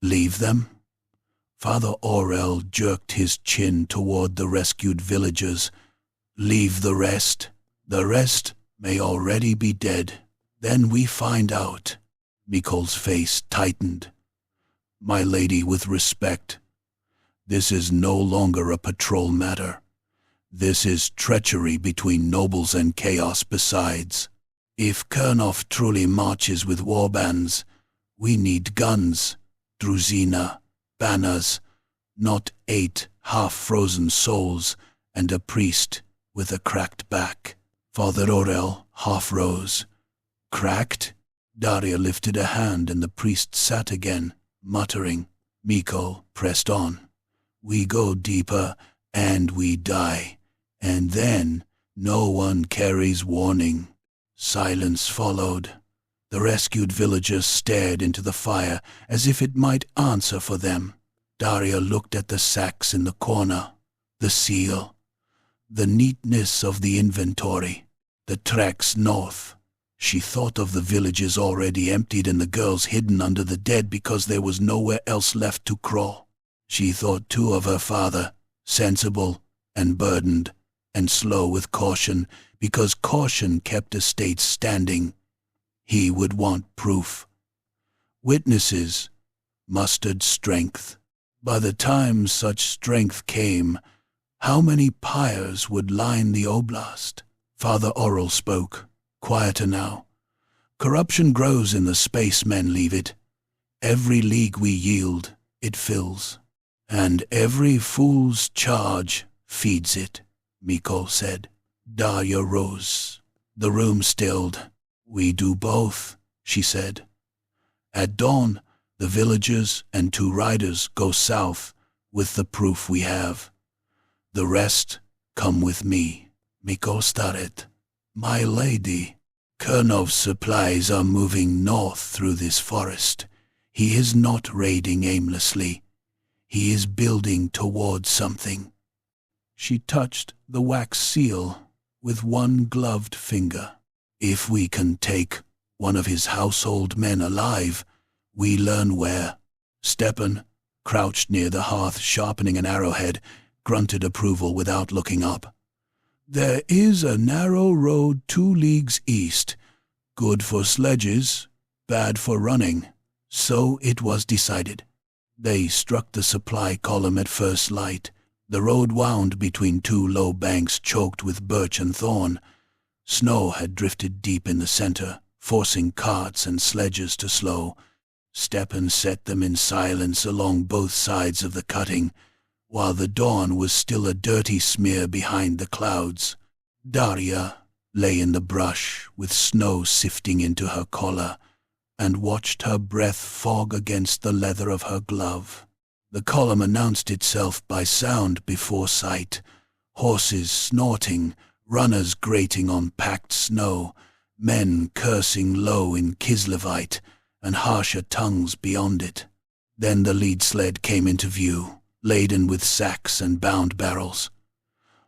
leave them?" Father Aurel jerked his chin toward the rescued villagers. "Leave the rest. The rest may already be dead. Then we find out." Mikol's face tightened. "My lady, with respect, this is no longer a patrol matter. This is treachery between nobles and chaos besides. If Kurnov truly marches with warbands, we need guns, druzina, banners, not 8 half-frozen souls and a priest with a cracked back. Father Aurel half rose. Cracked? Daria lifted a hand and the priest sat again, muttering. Mikko pressed on. We go deeper and we die, and then no one carries warning. Silence followed. The rescued villagers stared into the fire as if it might answer for them. Daria looked at the sacks in the corner, the seal, the neatness of the inventory, the tracks north. She thought of the villages already emptied and the girls hidden under the dead because there was nowhere else left to crawl. She thought too of her father, sensible and burdened and slow with caution, because caution kept estates standing. He would want proof. Witnesses mustered strength. By the time such strength came, how many pyres would line the oblast? Father Aurel spoke, quieter now. Corruption grows in the space men leave it. Every league we yield, it fills. And every fool's charge feeds it, Mikko said. Daria rose. The room stilled. We do both, she said. At dawn, the villagers and 2 riders go south with the proof we have. The rest come with me. Mikko started. My lady, Kernov's supplies are moving north through this forest. He is not raiding aimlessly. He is building toward something. She touched the wax seal with one gloved finger. If we can take one of his household men alive, we learn where. Stepan, crouched near the hearth sharpening an arrowhead, grunted approval without looking up. There is a narrow road 2 leagues east, good for sledges, bad for running. So it was decided. They struck the supply column at first light. The road wound between 2 low banks choked with birch and thorn. Snow had drifted deep in the center, forcing carts and sledges to slow. Stepan set them in silence along both sides of the cutting, while the dawn was still a dirty smear behind the clouds. Daria lay in the brush with snow sifting into her collar, and watched her breath fog against the leather of her glove. The column announced itself by sound before sight, horses snorting, runners grating on packed snow, men cursing low in Kislevite, and harsher tongues beyond it. Then the lead sled came into view, laden with sacks and bound barrels.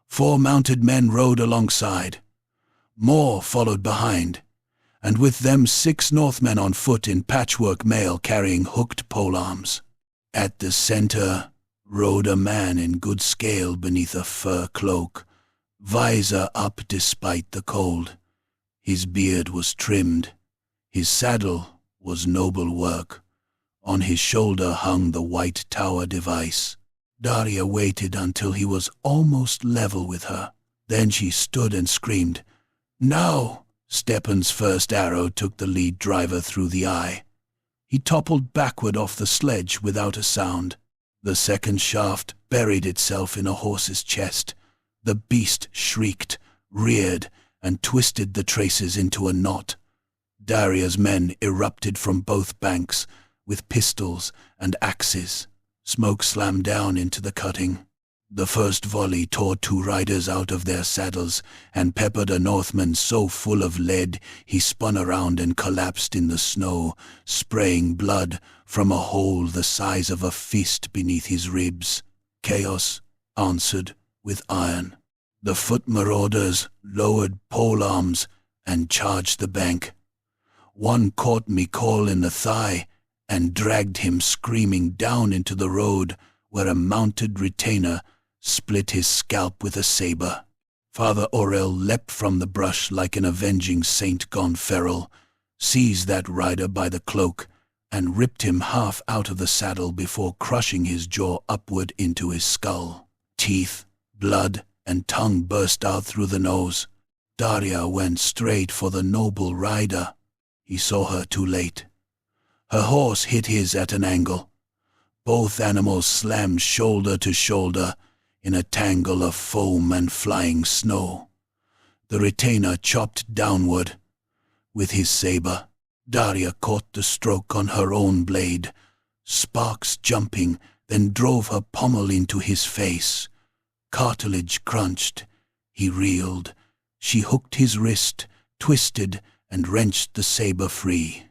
4 mounted men rode alongside. More followed behind, and with them 6 Northmen on foot in patchwork mail carrying hooked polearms. At the center rode a man in good scale beneath a fur cloak, visor up despite the cold. His beard was trimmed. His saddle was noble work. On his shoulder hung the white tower device. Daria waited until he was almost level with her. Then she stood and screamed, "Now!" Stepan's first arrow took the lead driver through the eye. He toppled backward off the sledge without a sound. The second shaft buried itself in a horse's chest. The beast shrieked, reared, and twisted the traces into a knot. Daria's men erupted from both banks with pistols and axes. Smoke slammed down into the cutting. The first volley tore 2 riders out of their saddles and peppered a Northman so full of lead he spun around and collapsed in the snow, spraying blood from a hole the size of a fist beneath his ribs. Chaos answered with iron. The foot marauders lowered polearms and charged the bank. One caught Mikko in the thigh and dragged him screaming down into the road, where a mounted retainer split his scalp with a saber. Father Aurel leapt from the brush like an avenging saint gone feral, seized that rider by the cloak, and ripped him half out of the saddle before crushing his jaw upward into his skull. Teeth, blood, and tongue burst out through the nose. Daria went straight for the noble rider. He saw her too late. Her horse hit his at an angle. Both animals slammed shoulder to shoulder in a tangle of foam and flying snow. The retainer chopped downward with his saber. Daria caught the stroke on her own blade, sparks jumping, then drove her pommel into his face. Cartilage crunched. He reeled. She hooked his wrist, twisted, and wrenched the saber free.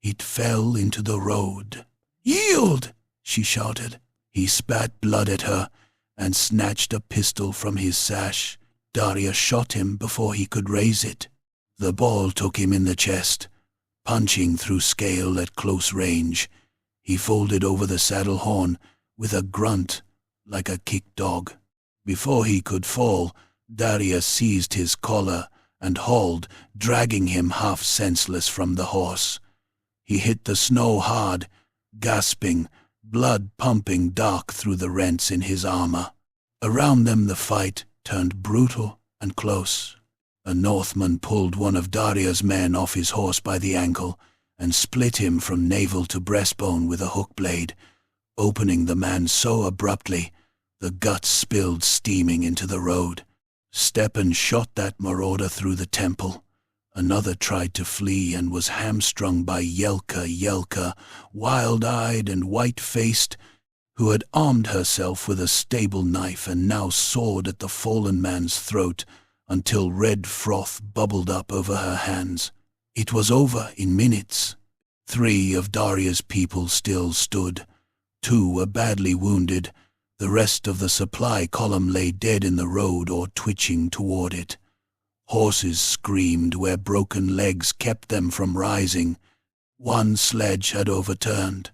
It fell into the road. "Yield!" she shouted. He spat blood at her and snatched a pistol from his sash. Daria shot him before he could raise it. The ball took him in the chest, punching through scale at close range. He folded over the saddle horn with a grunt like a kicked dog. Before he could fall, Daria seized his collar and hauled, dragging him half senseless from the horse. He hit the snow hard, gasping, blood pumping dark through the rents in his armor. Around them the fight turned brutal and close. A Northman pulled one of Daria's men off his horse by the ankle and split him from navel to breastbone with a hook blade, opening the man so abruptly the guts spilled steaming into the road. Stepan shot that marauder through the temple. Another tried to flee and was hamstrung by Yelka, wild-eyed and white-faced, who had armed herself with a stable knife and now sawed at the fallen man's throat until red froth bubbled up over her hands. It was over in minutes. 3 of Daria's people still stood. 2 were badly wounded. The rest of the supply column lay dead in the road or twitching toward it. Horses screamed where broken legs kept them from rising. 1 sledge had overturned,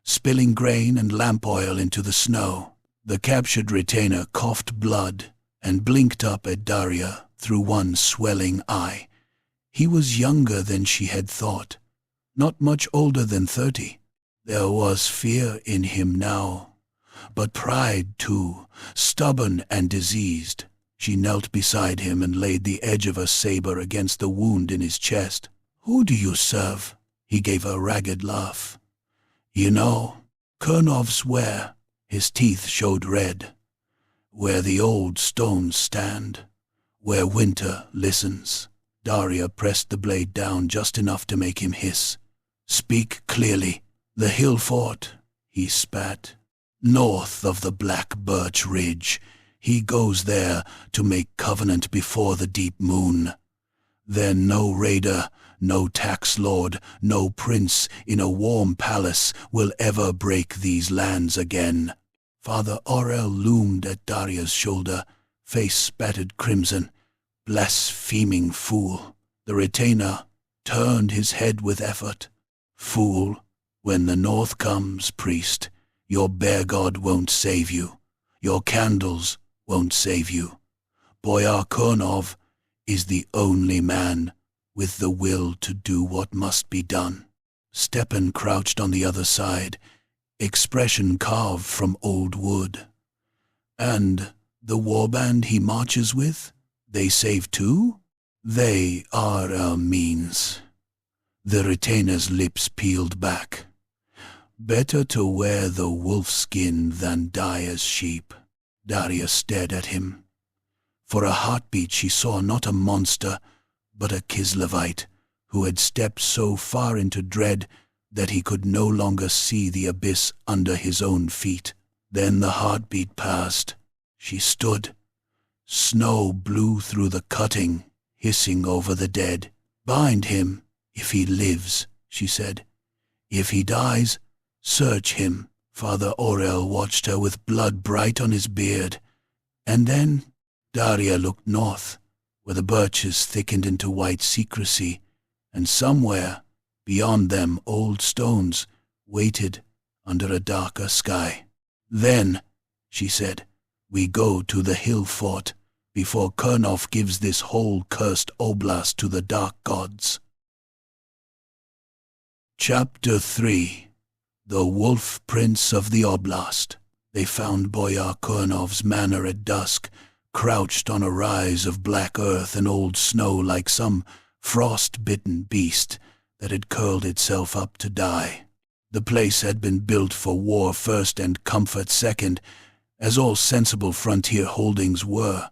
spilling grain and lamp oil into the snow. The captured retainer coughed blood and blinked up at Daria through one swelling eye. He was younger than she had thought, not much older than 30. There was fear in him now, but pride too, stubborn and diseased. She knelt beside him and laid the edge of her saber against the wound in his chest. "Who do you serve?" He gave a ragged laugh. "You know, Kernov's where." His teeth showed red. "Where the old stones stand, where winter listens." Daria pressed the blade down just enough to make him hiss. "Speak clearly." "The hill fort," he spat. "North of the black birch ridge. He goes there to make covenant before the deep moon. Then no raider, no tax lord, no prince in a warm palace will ever break these lands again." Father Aurel loomed at Daria's shoulder, face spattered crimson. "Blaspheming fool." The retainer turned his head with effort. "Fool, when the north comes, priest, your bear god won't save you. Your candles won't save you. Boyar Kernov is the only man with the will to do what must be done." Stepan crouched on the other side, expression carved from old wood. "And the warband he marches with, they save too?" "They are our means." The retainer's lips peeled back. "Better to wear the wolf skin than die as sheep." Daria stared at him. For a heartbeat she saw not a monster, but a Kislevite, who had stepped so far into dread that he could no longer see the abyss under his own feet. Then the heartbeat passed. She stood. Snow blew through the cutting, hissing over the dead. "Bind him, if he lives," she said. "If he dies, search him." Father Aurel watched her with blood bright on his beard. And then Daria looked north, where the birches thickened into white secrecy, and somewhere beyond them old stones waited under a darker sky. "Then," she said, "we go to the hill fort before Kernov gives this whole cursed oblast to the dark gods." Chapter 3. The Wolf Prince of the Oblast. They found Boyar Kernov's manor at dusk, crouched on a rise of black earth and old snow like some frost-bitten beast that had curled itself up to die. The place had been built for war first and comfort second, as all sensible frontier holdings were.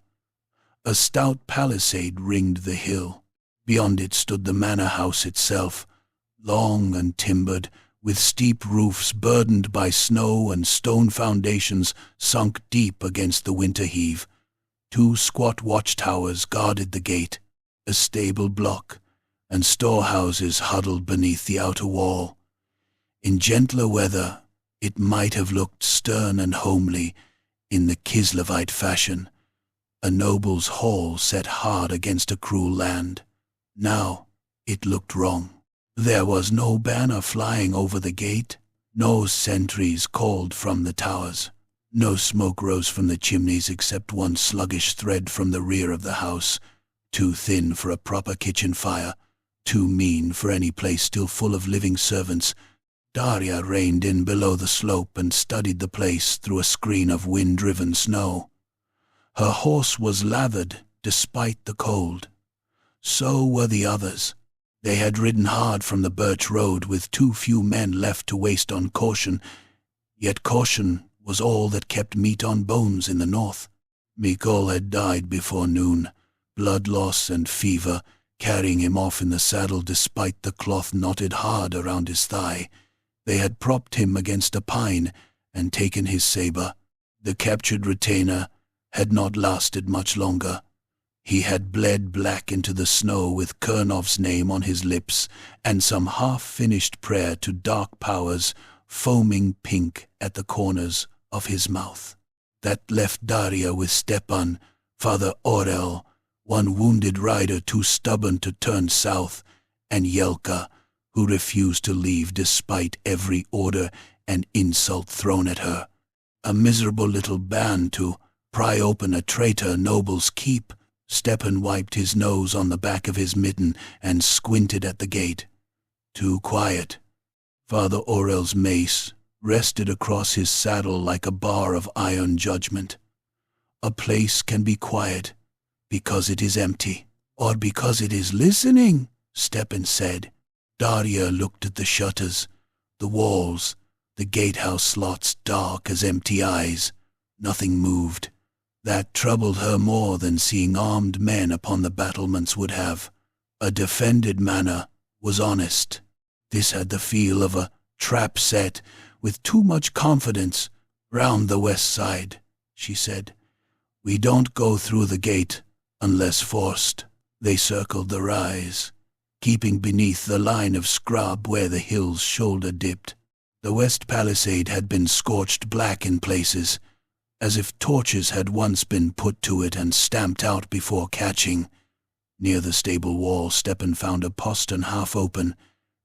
A stout palisade ringed the hill. Beyond it stood the manor house itself, long and timbered, with steep roofs burdened by snow and stone foundations sunk deep against the winter heave. 2 squat watchtowers guarded the gate, a stable block, and storehouses huddled beneath the outer wall. In gentler weather, it might have looked stern and homely in the Kislevite fashion, a noble's hall set hard against a cruel land. Now it looked wrong. There was no banner flying over the gate, no sentries called from the towers. No smoke rose from the chimneys except one sluggish thread from the rear of the house, too thin for a proper kitchen fire, too mean for any place still full of living servants. Daria reined in below the slope and studied the place through a screen of wind-driven snow. Her horse was lathered despite the cold. So were the others. They had ridden hard from the birch road with too few men left to waste on caution, yet caution was all that kept meat on bones in the north. Mikol had died before noon, blood loss and fever carrying him off in the saddle despite the cloth knotted hard around his thigh. They had propped him against a pine and taken his saber. The captured retainer had not lasted much longer. He had bled black into the snow with Kernov's name on his lips and some half-finished prayer to dark powers foaming pink at the corners of his mouth. That left Daria with Stepan, Father Orel, one wounded rider too stubborn to turn south, and Yelka, who refused to leave despite every order and insult thrown at her. A miserable little band to pry open a traitor noble's keep. Stepan wiped his nose on the back of his mitten and squinted at the gate. Too quiet. Father Orel's mace rested across his saddle like a bar of iron judgment. A place can be quiet because it is empty, or because it is listening, Stepan said. Daria looked at the shutters, the walls, the gatehouse slots dark as empty eyes. Nothing moved. That troubled her more than seeing armed men upon the battlements would have. A defended manor was honest. This had the feel of a trap set with too much confidence. Round the west side, she said. We don't go through the gate unless forced. They circled the rise, keeping beneath the line of scrub where the hill's shoulder dipped. The west palisade had been scorched black in places, as if torches had once been put to it and stamped out before catching. Near the stable wall, Stepan found a postern half open,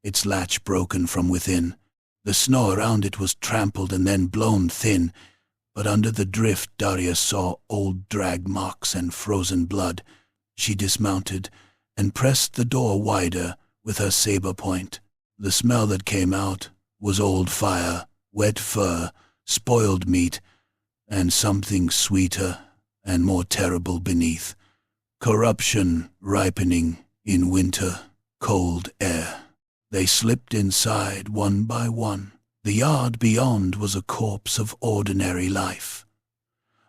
its latch broken from within. The snow around it was trampled and then blown thin, but under the drift Daria saw old drag marks and frozen blood. She dismounted and pressed the door wider with her saber point. The smell that came out was old fire, wet fur, spoiled meat, and something sweeter and more terrible beneath. Corruption ripening in winter, cold air. They slipped inside one by one. The yard beyond was a corpse of ordinary life.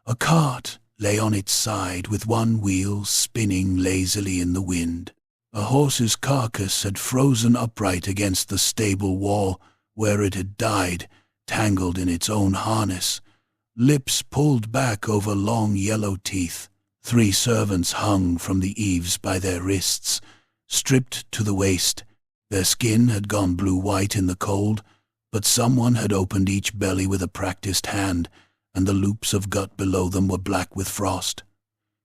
A cart lay on its side with one wheel spinning lazily in the wind. A horse's carcass had frozen upright against the stable wall where it had died, tangled in its own harness. Lips pulled back over long yellow teeth. 3 servants hung from the eaves by their wrists, stripped to the waist. Their skin had gone blue-white in the cold, but someone had opened each belly with a practiced hand, and the loops of gut below them were black with frost.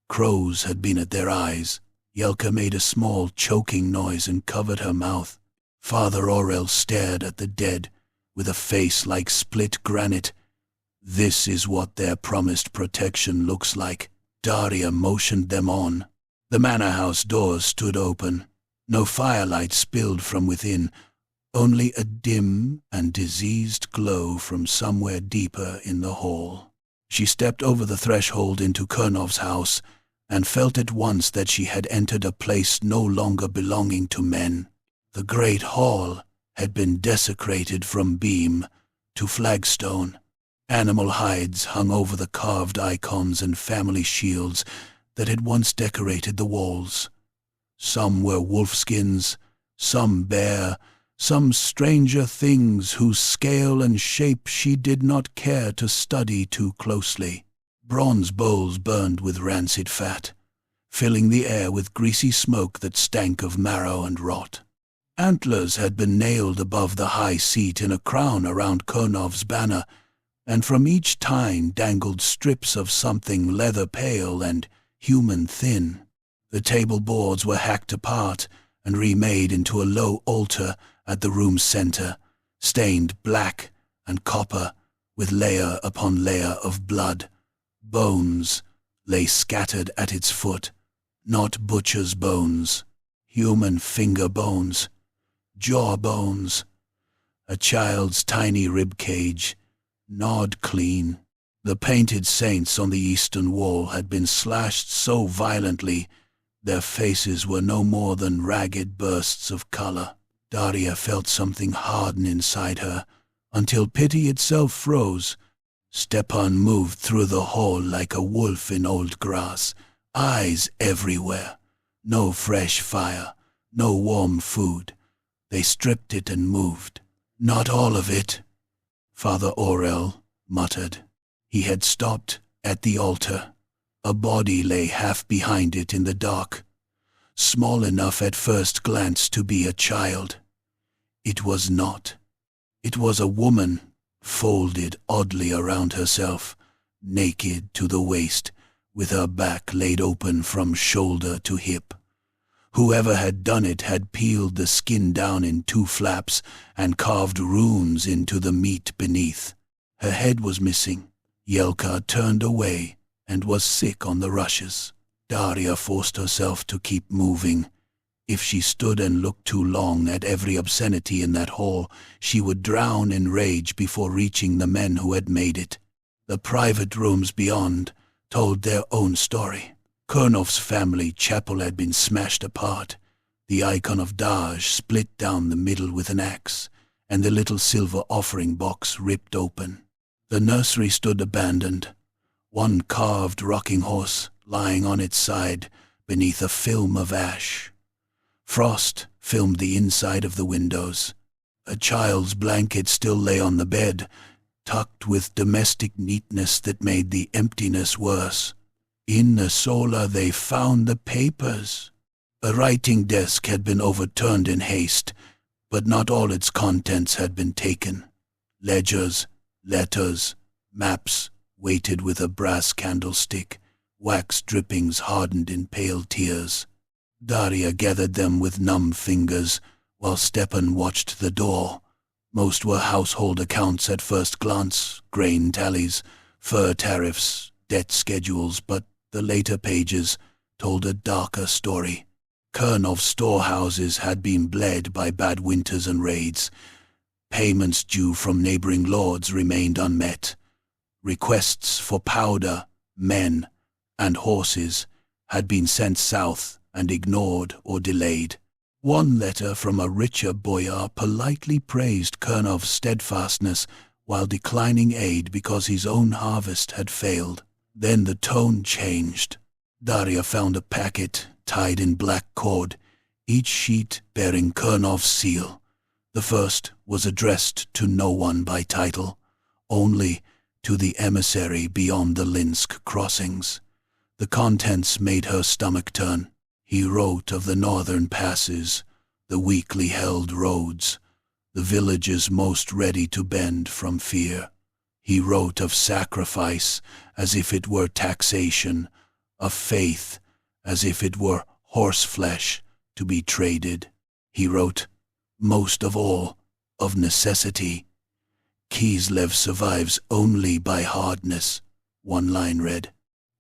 Crows had been at their eyes. Yelka made a small choking noise and covered her mouth. Father Orel stared at the dead with a face like split granite. This is what their promised protection looks like. Daria motioned them on. The manor house doors stood open. No firelight spilled from within, only a dim and diseased glow from somewhere deeper in the hall. She stepped over the threshold into Kernov's house and felt at once that she had entered a place no longer belonging to men. The great hall had been desecrated from beam to flagstone. Animal hides hung over the carved icons and family shields that had once decorated the walls. Some were wolfskins, some bear, some stranger things whose scale and shape she did not care to study too closely. Bronze bowls burned with rancid fat, filling the air with greasy smoke that stank of marrow and rot. Antlers had been nailed above the high seat in a crown around Kurnov's banner, and from each tine dangled strips of something leather pale and human thin. The table boards were hacked apart and remade into a low altar at the room's center, stained black and copper with layer upon layer of blood. Bones lay scattered at its foot, not butcher's bones, human finger bones, jaw bones, a child's tiny rib cage, gnawed clean. The painted saints on the eastern wall had been slashed so violently their faces were no more than ragged bursts of color. Daria felt something harden inside her, until pity itself froze. Stepan moved through the hall like a wolf in old grass, eyes everywhere. No fresh fire, no warm food. They stripped it and moved. Not all of it, Father Aurel muttered. He had stopped at the altar. A body lay half behind it in the dark, small enough at first glance to be a child. It was not. It was a woman, folded oddly around herself, naked to the waist, with her back laid open from shoulder to hip. Whoever had done it had peeled the skin down in 2 flaps and carved runes into the meat beneath. Her head was missing. Yelka turned away and was sick on the rushes. Daria forced herself to keep moving. If she stood and looked too long at every obscenity in that hall, she would drown in rage before reaching the men who had made it. The private rooms beyond told their own story. Kurnov's family chapel had been smashed apart, the icon of Daj split down the middle with an axe, and the little silver offering box ripped open. The nursery stood abandoned, one carved rocking horse lying on its side beneath a film of ash. Frost filmed the inside of the windows. A child's blanket still lay on the bed, tucked with domestic neatness that made the emptiness worse. In the solar they found the papers. A writing desk had been overturned in haste, but not all its contents had been taken. Ledgers, letters, maps, weighted with a brass candlestick, wax drippings hardened in pale tears. Daria gathered them with numb fingers, while Stepan watched the door. Most were household accounts at first glance, grain tallies, fur tariffs, debt schedules, but the later pages told a darker story. Kurnov's storehouses had been bled by bad winters and raids. Payments due from neighboring lords remained unmet. Requests for powder, men, and horses had been sent south and ignored or delayed. One letter from a richer Boyar politely praised Kurnov's steadfastness while declining aid because his own harvest had failed. Then the tone changed. Daria found a packet tied in black cord, each sheet bearing Kurnov's seal. The first was addressed to no one by title, only to the emissary beyond the Linsk crossings. The contents made her stomach turn. He wrote of the northern passes, the weakly held roads, the villages most ready to bend from fear. He wrote of sacrifice as if it were taxation, of faith as if it were horseflesh to be traded. He wrote, most of all, of necessity. Kislev survives only by hardness, one line read.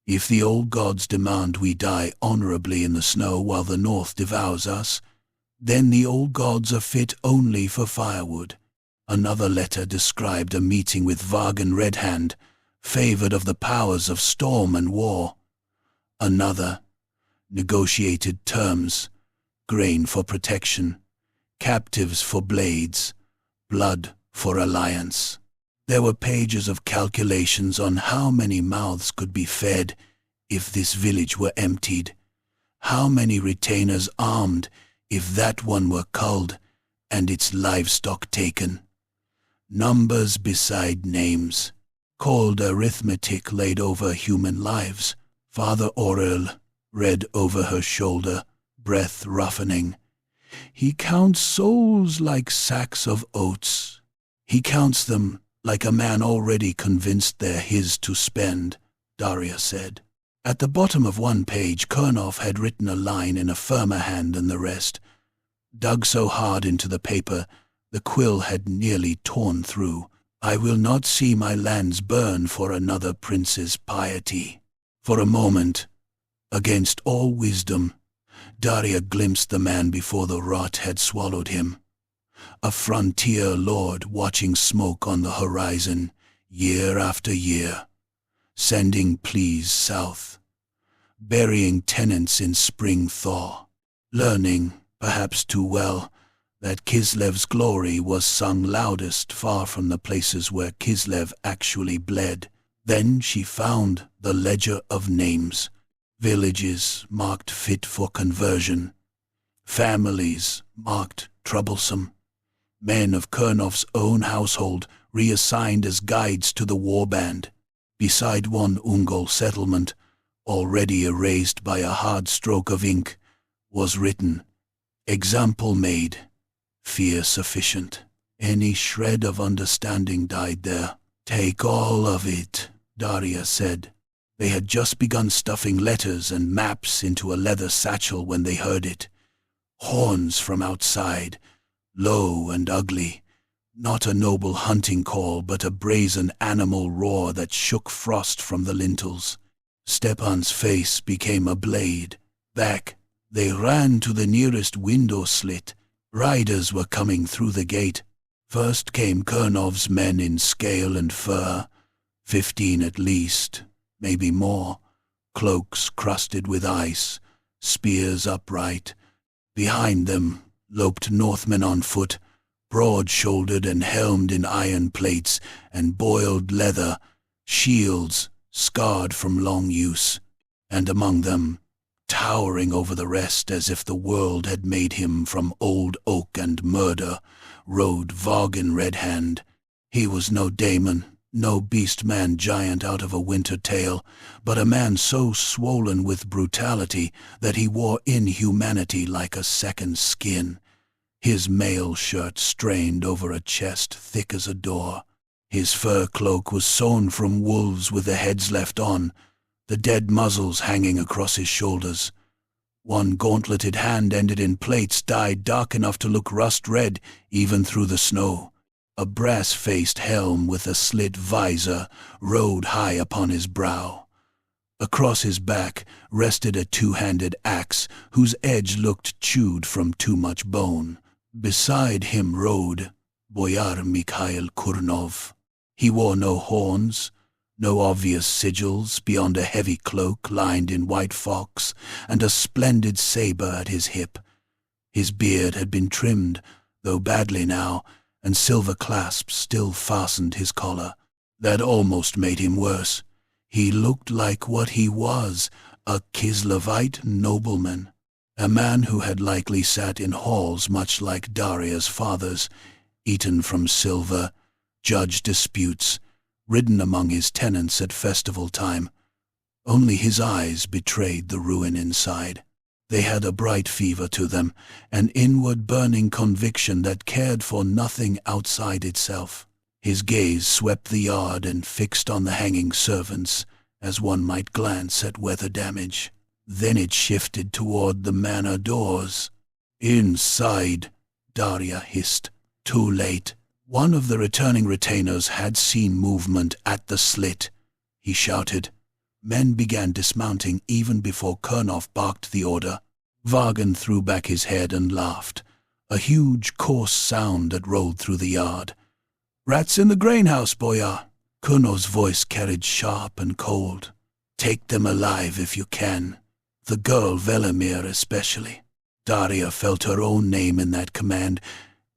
If the old gods demand we die honorably in the snow while the north devours us, then the old gods are fit only for firewood. Another letter described a meeting with Vagan Redhand, favored of the powers of storm and war. Another negotiated terms, grain for protection, captives for blades, blood for alliance. There were pages of calculations on how many mouths could be fed if this village were emptied, how many retainers armed if that one were culled and its livestock taken. Numbers beside names. Cold arithmetic laid over human lives. Father Aurel read over her shoulder, breath roughening. He counts souls like sacks of oats. He counts them like a man already convinced they're his to spend, Daria said. At the bottom of one page, Kernov had written a line in a firmer hand than the rest. Dug so hard into the paper, the quill had nearly torn through. I will not see my lands burn for another prince's piety. For a moment, against all wisdom, Daria glimpsed the man before the rot had swallowed him. A frontier lord watching smoke on the horizon, year after year, sending pleas south, burying tenants in spring thaw, learning, perhaps too well, that Kislev's glory was sung loudest far from the places where Kislev actually bled. Then she found the ledger of names, villages marked fit for conversion, families marked troublesome, men of Kernov's own household reassigned as guides to the warband. Beside one Ungol settlement, already erased by a hard stroke of ink, was written, "Example made, fear sufficient." Any shred of understanding died there. "Take all of it," Daria said. They had just begun stuffing letters and maps into a leather satchel when they heard it. Horns from outside, low and ugly. Not a noble hunting call, but a brazen animal roar that shook frost from the lintels. Stepan's face became a blade. Back, they ran to the nearest window slit. Riders were coming through the gate. First came Kernov's men in scale and fur, 15 at least, maybe more, cloaks crusted with ice, spears upright. Behind them loped Northmen on foot, broad-shouldered and helmed in iron plates and boiled leather, shields scarred from long use. And among them, towering over the rest as if the world had made him from old oak and murder, rode Vargan Redhand. He was no daemon, no beast-man giant out of a winter tale, but a man so swollen with brutality that he wore inhumanity like a second skin. His mail shirt strained over a chest thick as a door. His fur cloak was sewn from wolves with the heads left on, the dead muzzles hanging across his shoulders. One gauntleted hand ended in plates dyed dark enough to look rust-red even through the snow. A brass-faced helm with a slit visor rode high upon his brow. Across his back rested a two-handed axe whose edge looked chewed from too much bone. Beside him rode Boyar Mikhail Kurnov. He wore no horns, no obvious sigils beyond a heavy cloak lined in white fox and a splendid saber at his hip. His beard had been trimmed, though badly now, and silver clasps still fastened his collar. That almost made him worse. He looked like what he was, a Kislevite nobleman, a man who had likely sat in halls much like Daria's father's, eaten from silver, judged disputes, ridden among his tenants at festival time. Only his eyes betrayed the ruin inside. They had a bright fever to them, an inward burning conviction that cared for nothing outside itself. His gaze swept the yard and fixed on the hanging servants, as one might glance at weather damage. Then it shifted toward the manor doors. "Inside," Daria hissed. Too late. One of the returning retainers had seen movement at the slit. He shouted. Men began dismounting even before Kernov barked the order. Vargan threw back his head and laughed, a huge, coarse sound that rolled through the yard. "Rats in the grain house, Boyar." Kurnov's voice carried sharp and cold. "Take them alive if you can. The girl Velemir especially." Daria felt her own name in that command,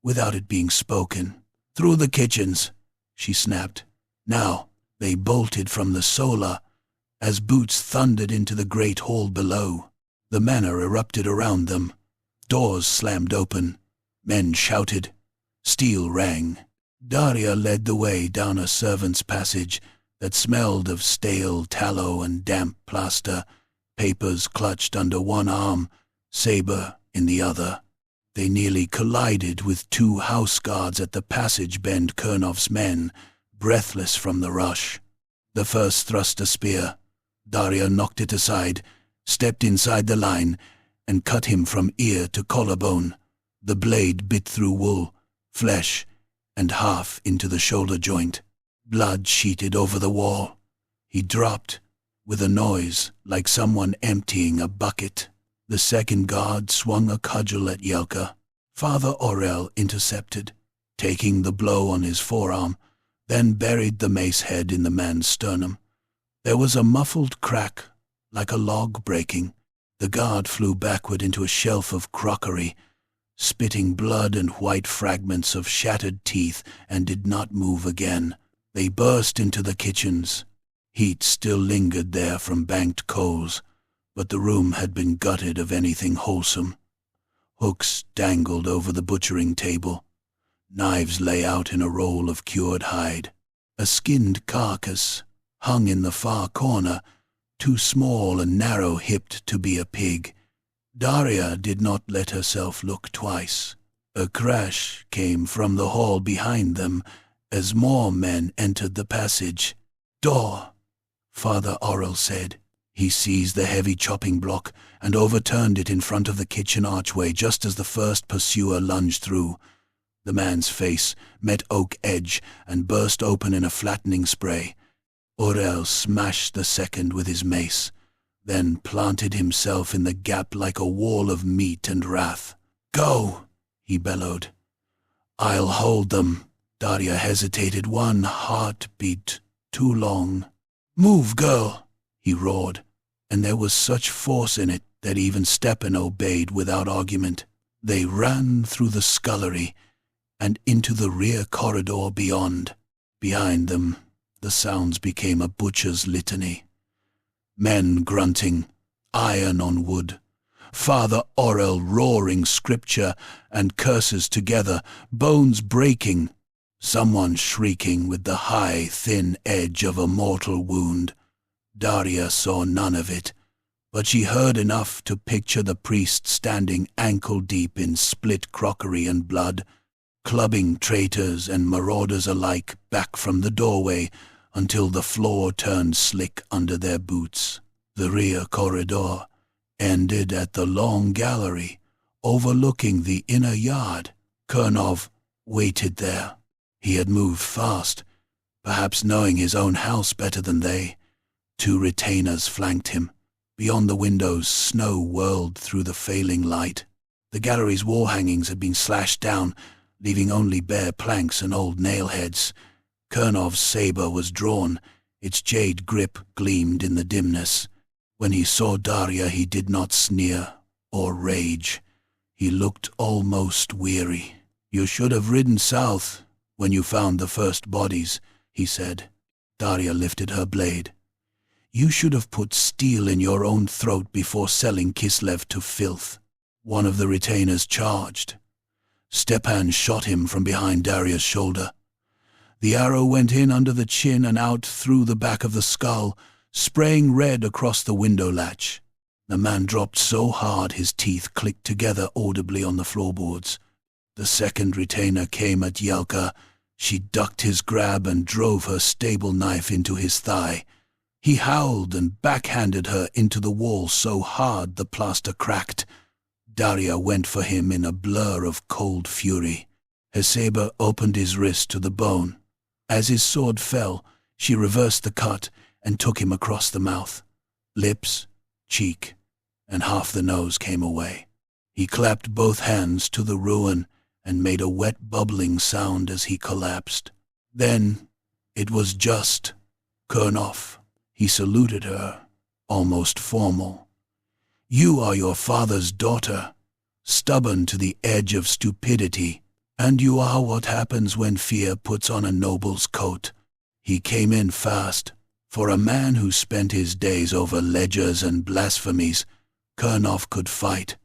without it being spoken. "Through the kitchens," she snapped. Now they bolted from the solar as boots thundered into the great hall below. The manor erupted around them. Doors slammed open. Men shouted. Steel rang. Daria led the way down a servant's passage that smelled of stale tallow and damp plaster, papers clutched under one arm, saber in the other. They nearly collided with two house guards at the passage bend. Kernov's men, breathless from the rush. The first thrust a spear. Daria knocked it aside, stepped inside the line, and cut him from ear to collarbone. The blade bit through wool, flesh, and half into the shoulder joint. Blood sheeted over the wall. He dropped, with a noise like someone emptying a bucket. The second guard swung a cudgel at Yelka. Father Aurel intercepted, taking the blow on his forearm, then buried the mace head in the man's sternum. There was a muffled crack, like a log breaking. The guard flew backward into a shelf of crockery, spitting blood and white fragments of shattered teeth, and did not move again. They burst into the kitchens. Heat still lingered there from banked coals, but the room had been gutted of anything wholesome. Hooks dangled over the butchering table. Knives lay out in a roll of cured hide. A skinned carcass hung in the far corner, too small and narrow-hipped to be a pig. Daria did not let herself look twice. A crash came from the hall behind them as more men entered the passage. "Door," Father Aurel said. He seized the heavy chopping block and overturned it in front of the kitchen archway just as the first pursuer lunged through. The man's face met oak edge and burst open in a flattening spray. Aurel smashed the second with his mace, then planted himself in the gap like a wall of meat and wrath. "Go," he bellowed. "I'll hold them." Daria hesitated, one heartbeat too long. "Move, girl," he roared, and there was such force in it that even Stepan obeyed without argument. They ran through the scullery and into the rear corridor beyond. Behind them, the sounds became a butcher's litany. Men grunting, iron on wood, Father Aurel roaring scripture and curses together, bones breaking, someone shrieking with the high, thin edge of a mortal wound. Daria saw none of it, but she heard enough to picture the priest standing ankle-deep in split crockery and blood, clubbing traitors and marauders alike back from the doorway until the floor turned slick under their boots. The rear corridor ended at the long gallery overlooking the inner yard. Kernov waited there. He had moved fast, perhaps knowing his own house better than they. Two retainers flanked him. Beyond the windows, snow whirled through the failing light. The gallery's wall hangings had been slashed down, leaving only bare planks and old nail-heads. Kernov's saber was drawn. Its jade grip gleamed in the dimness. When he saw Daria, he did not sneer or rage. He looked almost weary. "You should have ridden south when you found the first bodies," he said. Daria lifted her blade. "You should have put steel in your own throat before selling Kislev to filth." One of the retainers charged. Stepan shot him from behind Daria's shoulder. The arrow went in under the chin and out through the back of the skull, spraying red across the window latch. The man dropped so hard his teeth clicked together audibly on the floorboards. The second retainer came at Yelka. She ducked his grab and drove her stable knife into his thigh. He howled and backhanded her into the wall so hard the plaster cracked. Daria went for him in a blur of cold fury. Her saber opened his wrist to the bone. As his sword fell, she reversed the cut and took him across the mouth. Lips, cheek, and half the nose came away. He clapped both hands to the ruin and made a wet bubbling sound as he collapsed. Then it was just Kernov. He saluted her, almost formal. "You are your father's daughter," stubborn to the edge of stupidity, and you are what happens when fear puts on a noble's coat. He came in fast. For a man who spent his days over ledgers and blasphemies, Kernov could fight,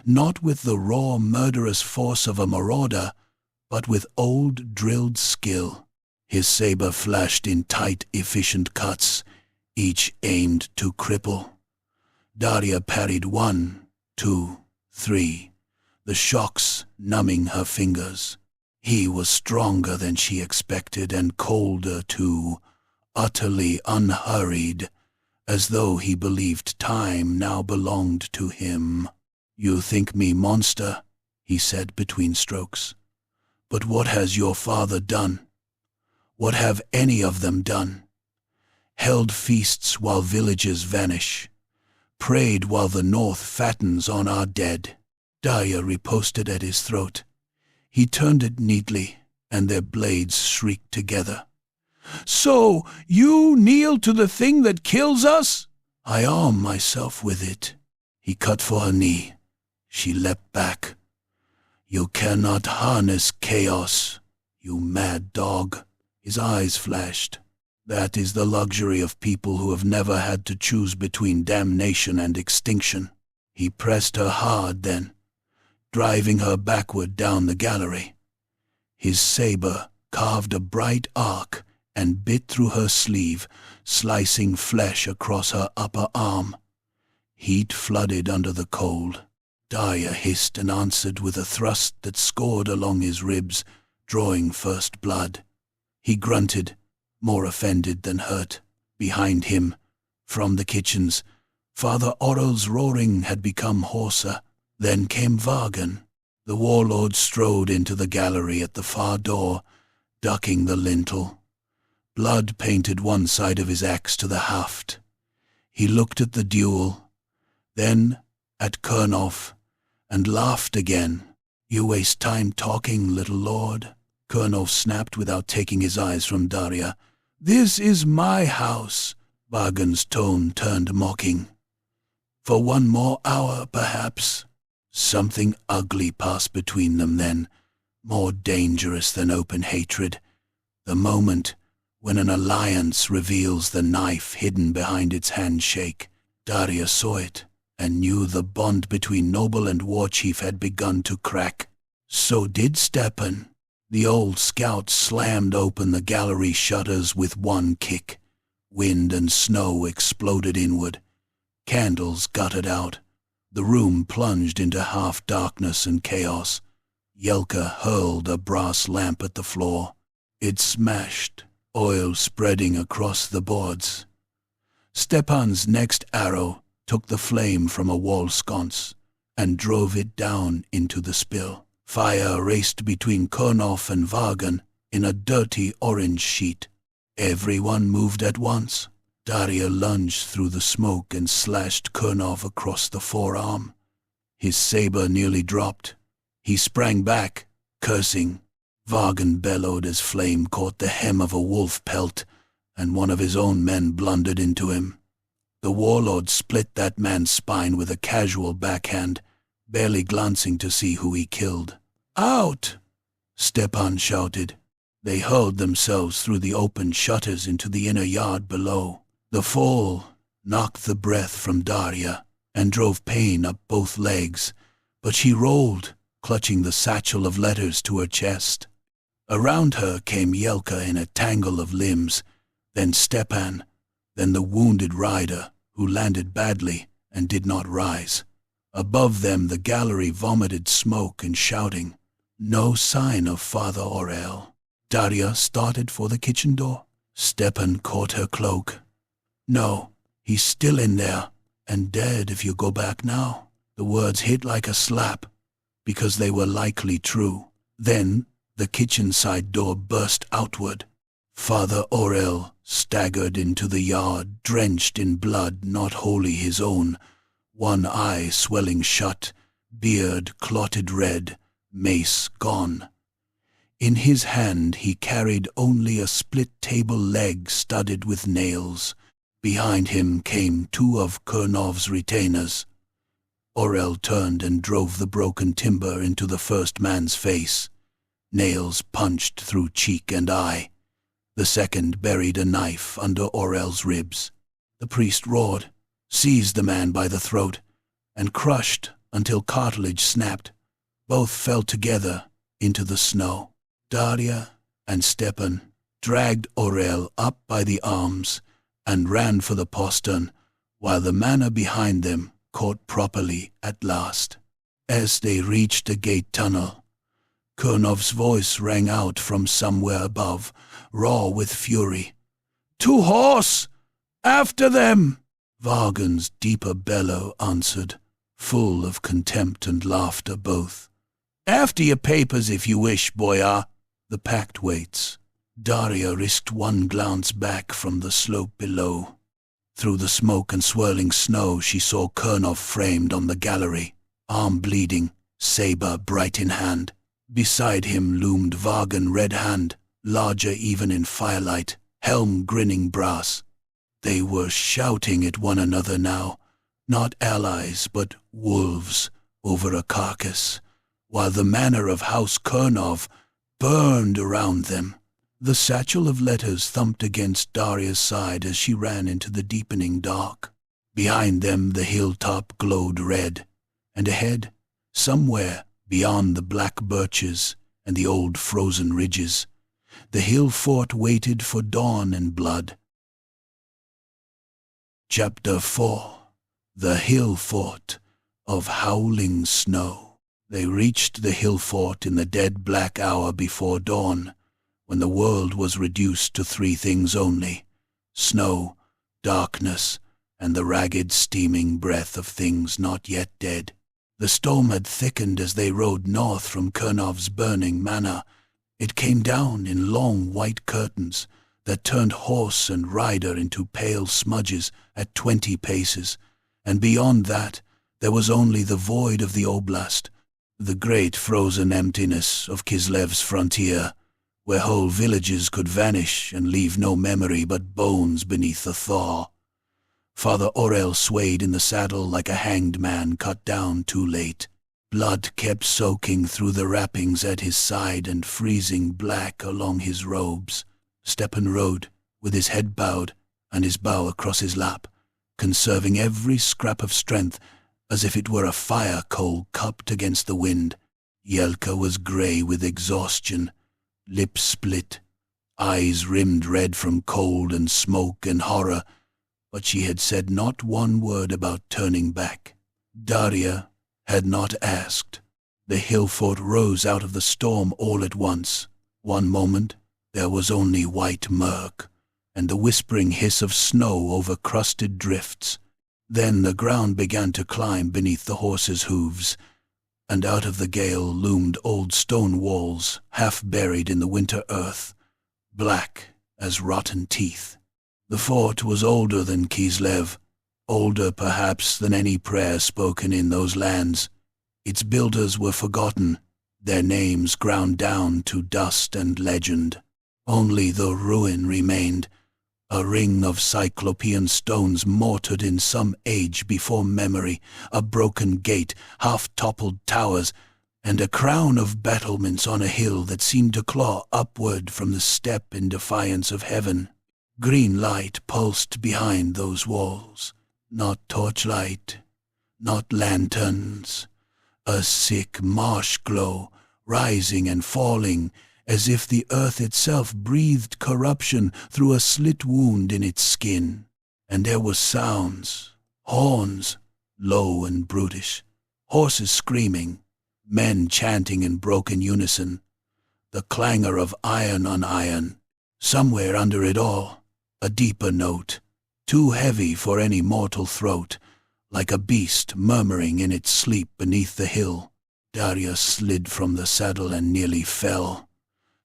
not with the raw, murderous force of a marauder, but with old, drilled skill. His saber flashed in tight, efficient cuts, each aimed to cripple. Daria parried 1, 2, 3, the shocks numbing her fingers. He was stronger than she expected, and colder too, utterly unhurried, as though he believed time now belonged to him. "You think me monster," he said between strokes. "But what has your father done? What have any of them done? Held feasts while villages vanish, prayed while the north fattens on our dead." Daya riposted at his throat. He turned it neatly, and their blades shrieked together. "So you kneel to the thing that kills us?" "I arm myself with it." He cut for her knee. She leapt back. "You cannot harness chaos, you mad dog." His eyes flashed. "That is the luxury of people who have never had to choose between damnation and extinction." He pressed her hard then, driving her backward down the gallery. His saber carved a bright arc and bit through her sleeve, slicing flesh across her upper arm. Heat flooded under the cold. Daya hissed and answered with a thrust that scored along his ribs, drawing first blood. He grunted, more offended than hurt. Behind him, from the kitchens, Father Orel's roaring had become hoarser. Then came Vargan. The warlord strode into the gallery at the far door, ducking the lintel. Blood painted one side of his axe to the haft. He looked at the duel, then at Kernov, and laughed again. "You waste time talking, little lord," Kernov snapped without taking his eyes from Daria. "This is my house." Vargan's tone turned mocking. "For one more hour, perhaps." Something ugly passed between them then, more dangerous than open hatred. The moment when an alliance reveals the knife hidden behind its handshake. Daria saw it and knew the bond between noble and war chief had begun to crack. So did Stepan. The old scout slammed open the gallery shutters with one kick. Wind and snow exploded inward. Candles guttered out. The room plunged into half-darkness and chaos. Yelka hurled a brass lamp at the floor. It smashed, oil spreading across the boards. Stepan's next arrow took the flame from a wall sconce and drove it down into the spill. Fire raced between Kernov and Vargan in a dirty orange sheet. Everyone moved at once. Daria lunged through the smoke and slashed Kernov across the forearm. His saber nearly dropped. He sprang back, cursing. Vargan bellowed as flame caught the hem of a wolf pelt, and one of his own men blundered into him. The warlord split that man's spine with a casual backhand, barely glancing to see who he killed. "Out!" Stepan shouted. They hurled themselves through the open shutters into the inner yard below. The fall knocked the breath from Daria and drove pain up both legs, but she rolled, clutching the satchel of letters to her chest. Around her came Yelka in a tangle of limbs, then Stepan, then the wounded rider, who landed badly and did not rise. Above them the gallery vomited smoke and shouting. No sign of Father Orel. Daria started for the kitchen door. Stepan caught her cloak. "No, he's still in there, and dead if you go back now." The words hit like a slap, because they were likely true. Then the kitchen side door burst outward. Father Orel staggered into the yard, drenched in blood not wholly his own, one eye swelling shut, beard clotted red, mace gone. In his hand he carried only a split table leg studded with nails. Behind him came two of Kernov's retainers. Orel turned and drove the broken timber into the first man's face. Nails punched through cheek and eye. The second buried a knife under Orel's ribs. The priest roared, seized the man by the throat, and crushed until cartilage snapped. Both fell together into the snow. Daria and Stepan dragged Orel up by the arms and ran for the postern, while the manor behind them caught properly at last. As they reached the gate tunnel, Kurnov's voice rang out from somewhere above, raw with fury. "To horse! After them!" Vargan's deeper bellow answered, full of contempt and laughter both. "After your papers if you wish, Boyar." The pact waits. Daria risked one glance back from the slope below. Through the smoke and swirling snow she saw Kurnov framed on the gallery, arm bleeding, saber bright in hand. Beside him loomed Vargan red hand, larger even in firelight, helm grinning brass. They were shouting at one another now, not allies but wolves over a carcass, while the manor of House Kurnov burned around them. The satchel of letters thumped against Daria's side as she ran into the deepening dark. Behind them the hilltop glowed red, and ahead, somewhere beyond the black birches and the old frozen ridges, the hill fort waited for dawn and blood. Chapter 4. The Hill Fort of Howling Snow. They reached the hill fort in the dead black hour before dawn, when the world was reduced to three things only: snow, darkness, and the ragged steaming breath of things not yet dead. The storm had thickened as they rode north from Kurnov's burning manor. It came down in long white curtains that turned horse and rider into pale smudges at 20 paces, and beyond that there was only the void of the oblast, the great frozen emptiness of Kislev's frontier, where whole villages could vanish and leave no memory but bones beneath the thaw. Father Orel swayed in the saddle like a hanged man cut down too late. Blood kept soaking through the wrappings at his side and freezing black along his robes. Stepan rode, with his head bowed and his bow across his lap, conserving every scrap of strength as if it were a fire coal cupped against the wind. Yelka was grey with exhaustion, lips split, eyes rimmed red from cold and smoke and horror, but she had said not one word about turning back. Daria had not asked. The hill fort rose out of the storm all at once. One moment there was only white murk and the whispering hiss of snow over crusted drifts. Then the ground began to climb beneath the horses' hooves, and out of the gale loomed old stone walls, half buried in the winter earth, black as rotten teeth. The fort was older than Kislev, older perhaps than any prayer spoken in those lands. Its builders were forgotten, their names ground down to dust and legend. Only the ruin remained, a ring of cyclopean stones mortared in some age before memory, a broken gate, half-toppled towers, and a crown of battlements on a hill that seemed to claw upward from the steppe in defiance of heaven. Green light pulsed behind those walls, not torchlight, not lanterns, a sick marsh glow, rising and falling, as if the earth itself breathed corruption through a slit wound in its skin. And there were sounds, horns, low and brutish, horses screaming, men chanting in broken unison, the clangor of iron on iron. Somewhere under it all, a deeper note, too heavy for any mortal throat, like a beast murmuring in its sleep beneath the hill. Daria slid from the saddle and nearly fell.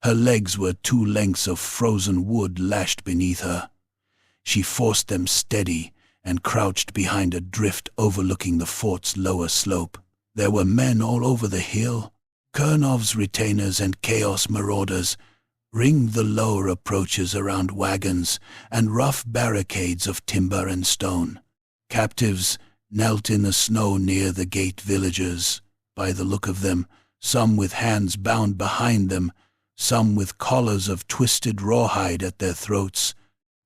Her legs were 2 lengths of frozen wood lashed beneath her. She forced them steady and crouched behind a drift overlooking the fort's lower slope. There were men all over the hill. Kurnov's retainers and chaos marauders ringed the lower approaches around wagons and rough barricades of timber and stone. Captives knelt in the snow near the gate villagers, by the look of them, some with hands bound behind them, some with collars of twisted rawhide at their throats.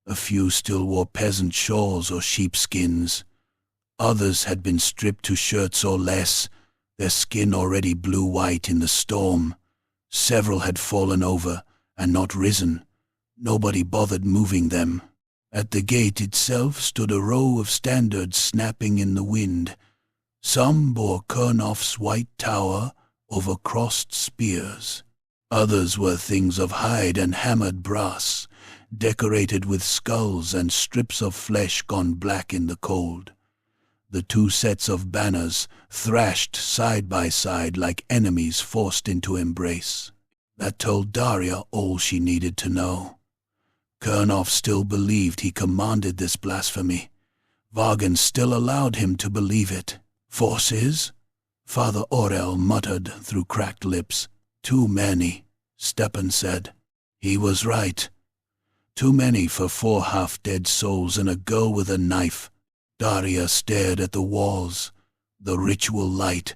A few still wore peasant shawls or sheepskins. Others had been stripped to shirts or less, their skin already blue-white in the storm. Several had fallen over and not risen. Nobody bothered moving them. At the gate itself stood a row of standards snapping in the wind. Some bore Kernof's white tower over crossed spears. Others were things of hide and hammered brass, decorated with skulls and strips of flesh gone black in the cold. The two sets of banners thrashed side by side like enemies forced into embrace. That told Daria all she needed to know. Kernoff still believed he commanded this blasphemy. Vargan still allowed him to believe it. Forces? Father Aurel muttered through cracked lips. Too many, Stepan said. He was right. Too many for 4 half-dead souls and a girl with a knife. Daria stared at the walls, the ritual light,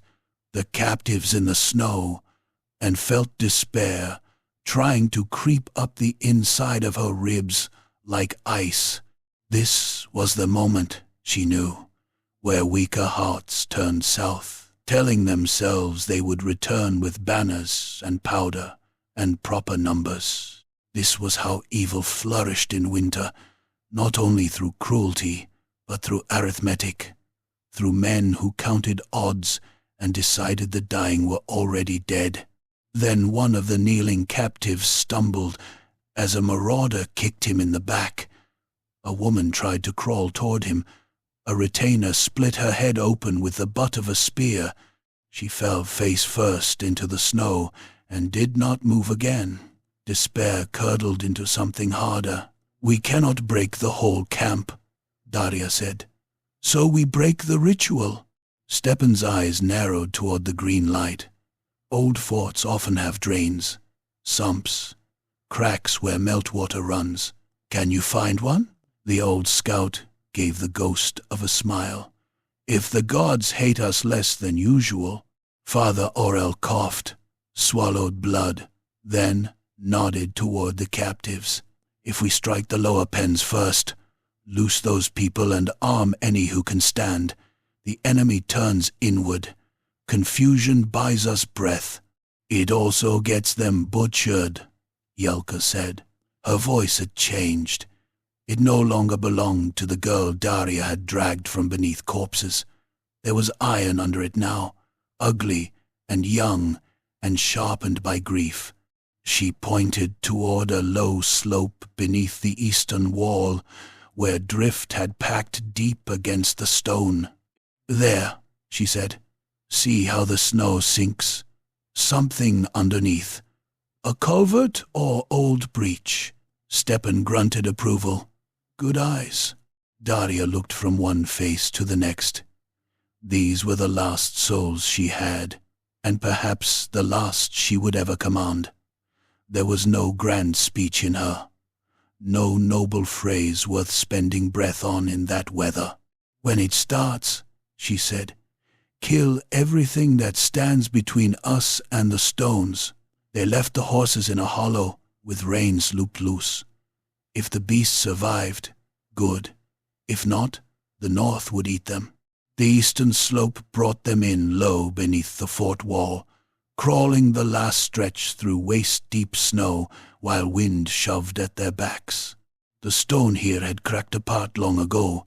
the captives in the snow, and felt despair trying to creep up the inside of her ribs like ice. This was the moment, she knew, where weaker hearts turned south, telling themselves they would return with banners and powder and proper numbers. This was how evil flourished in winter, not only through cruelty, but through arithmetic, through men who counted odds and decided the dying were already dead. Then one of the kneeling captives stumbled as a marauder kicked him in the back. A woman tried to crawl toward him. A retainer split her head open with the butt of a spear. She fell face first into the snow and did not move again. Despair curdled into something harder. We cannot break the whole camp, Daria said. So we break the ritual. Stepan's eyes narrowed toward the green light. Old forts often have drains, sumps, cracks where meltwater runs. Can you find one? The old scout gave the ghost of a smile. If the gods hate us less than usual. Father Aurel coughed, swallowed blood, then nodded toward the captives. If we strike the lower pens first, loose those people and arm any who can stand, the enemy turns inward. Confusion buys us breath. It also gets them butchered, Yelka said. Her voice had changed. It no longer belonged to the girl Daria had dragged from beneath corpses. There was iron under it now, ugly and young and sharpened by grief. She pointed toward a low slope beneath the eastern wall, where drift had packed deep against the stone. There, she said. See how the snow sinks. Something underneath. A culvert or old breach? Stepan grunted approval. Good eyes. Daria looked from one face to the next. These were the last souls she had, and perhaps the last she would ever command. There was no grand speech in her, no noble phrase worth spending breath on in that weather. When it starts, she said, kill everything that stands between us and the stones. They left the horses in a hollow with reins looped loose. If the beasts survived, good. If not, the north would eat them. The eastern slope brought them in low beneath the fort wall, crawling the last stretch through waist-deep snow while wind shoved at their backs. The stone here had cracked apart long ago,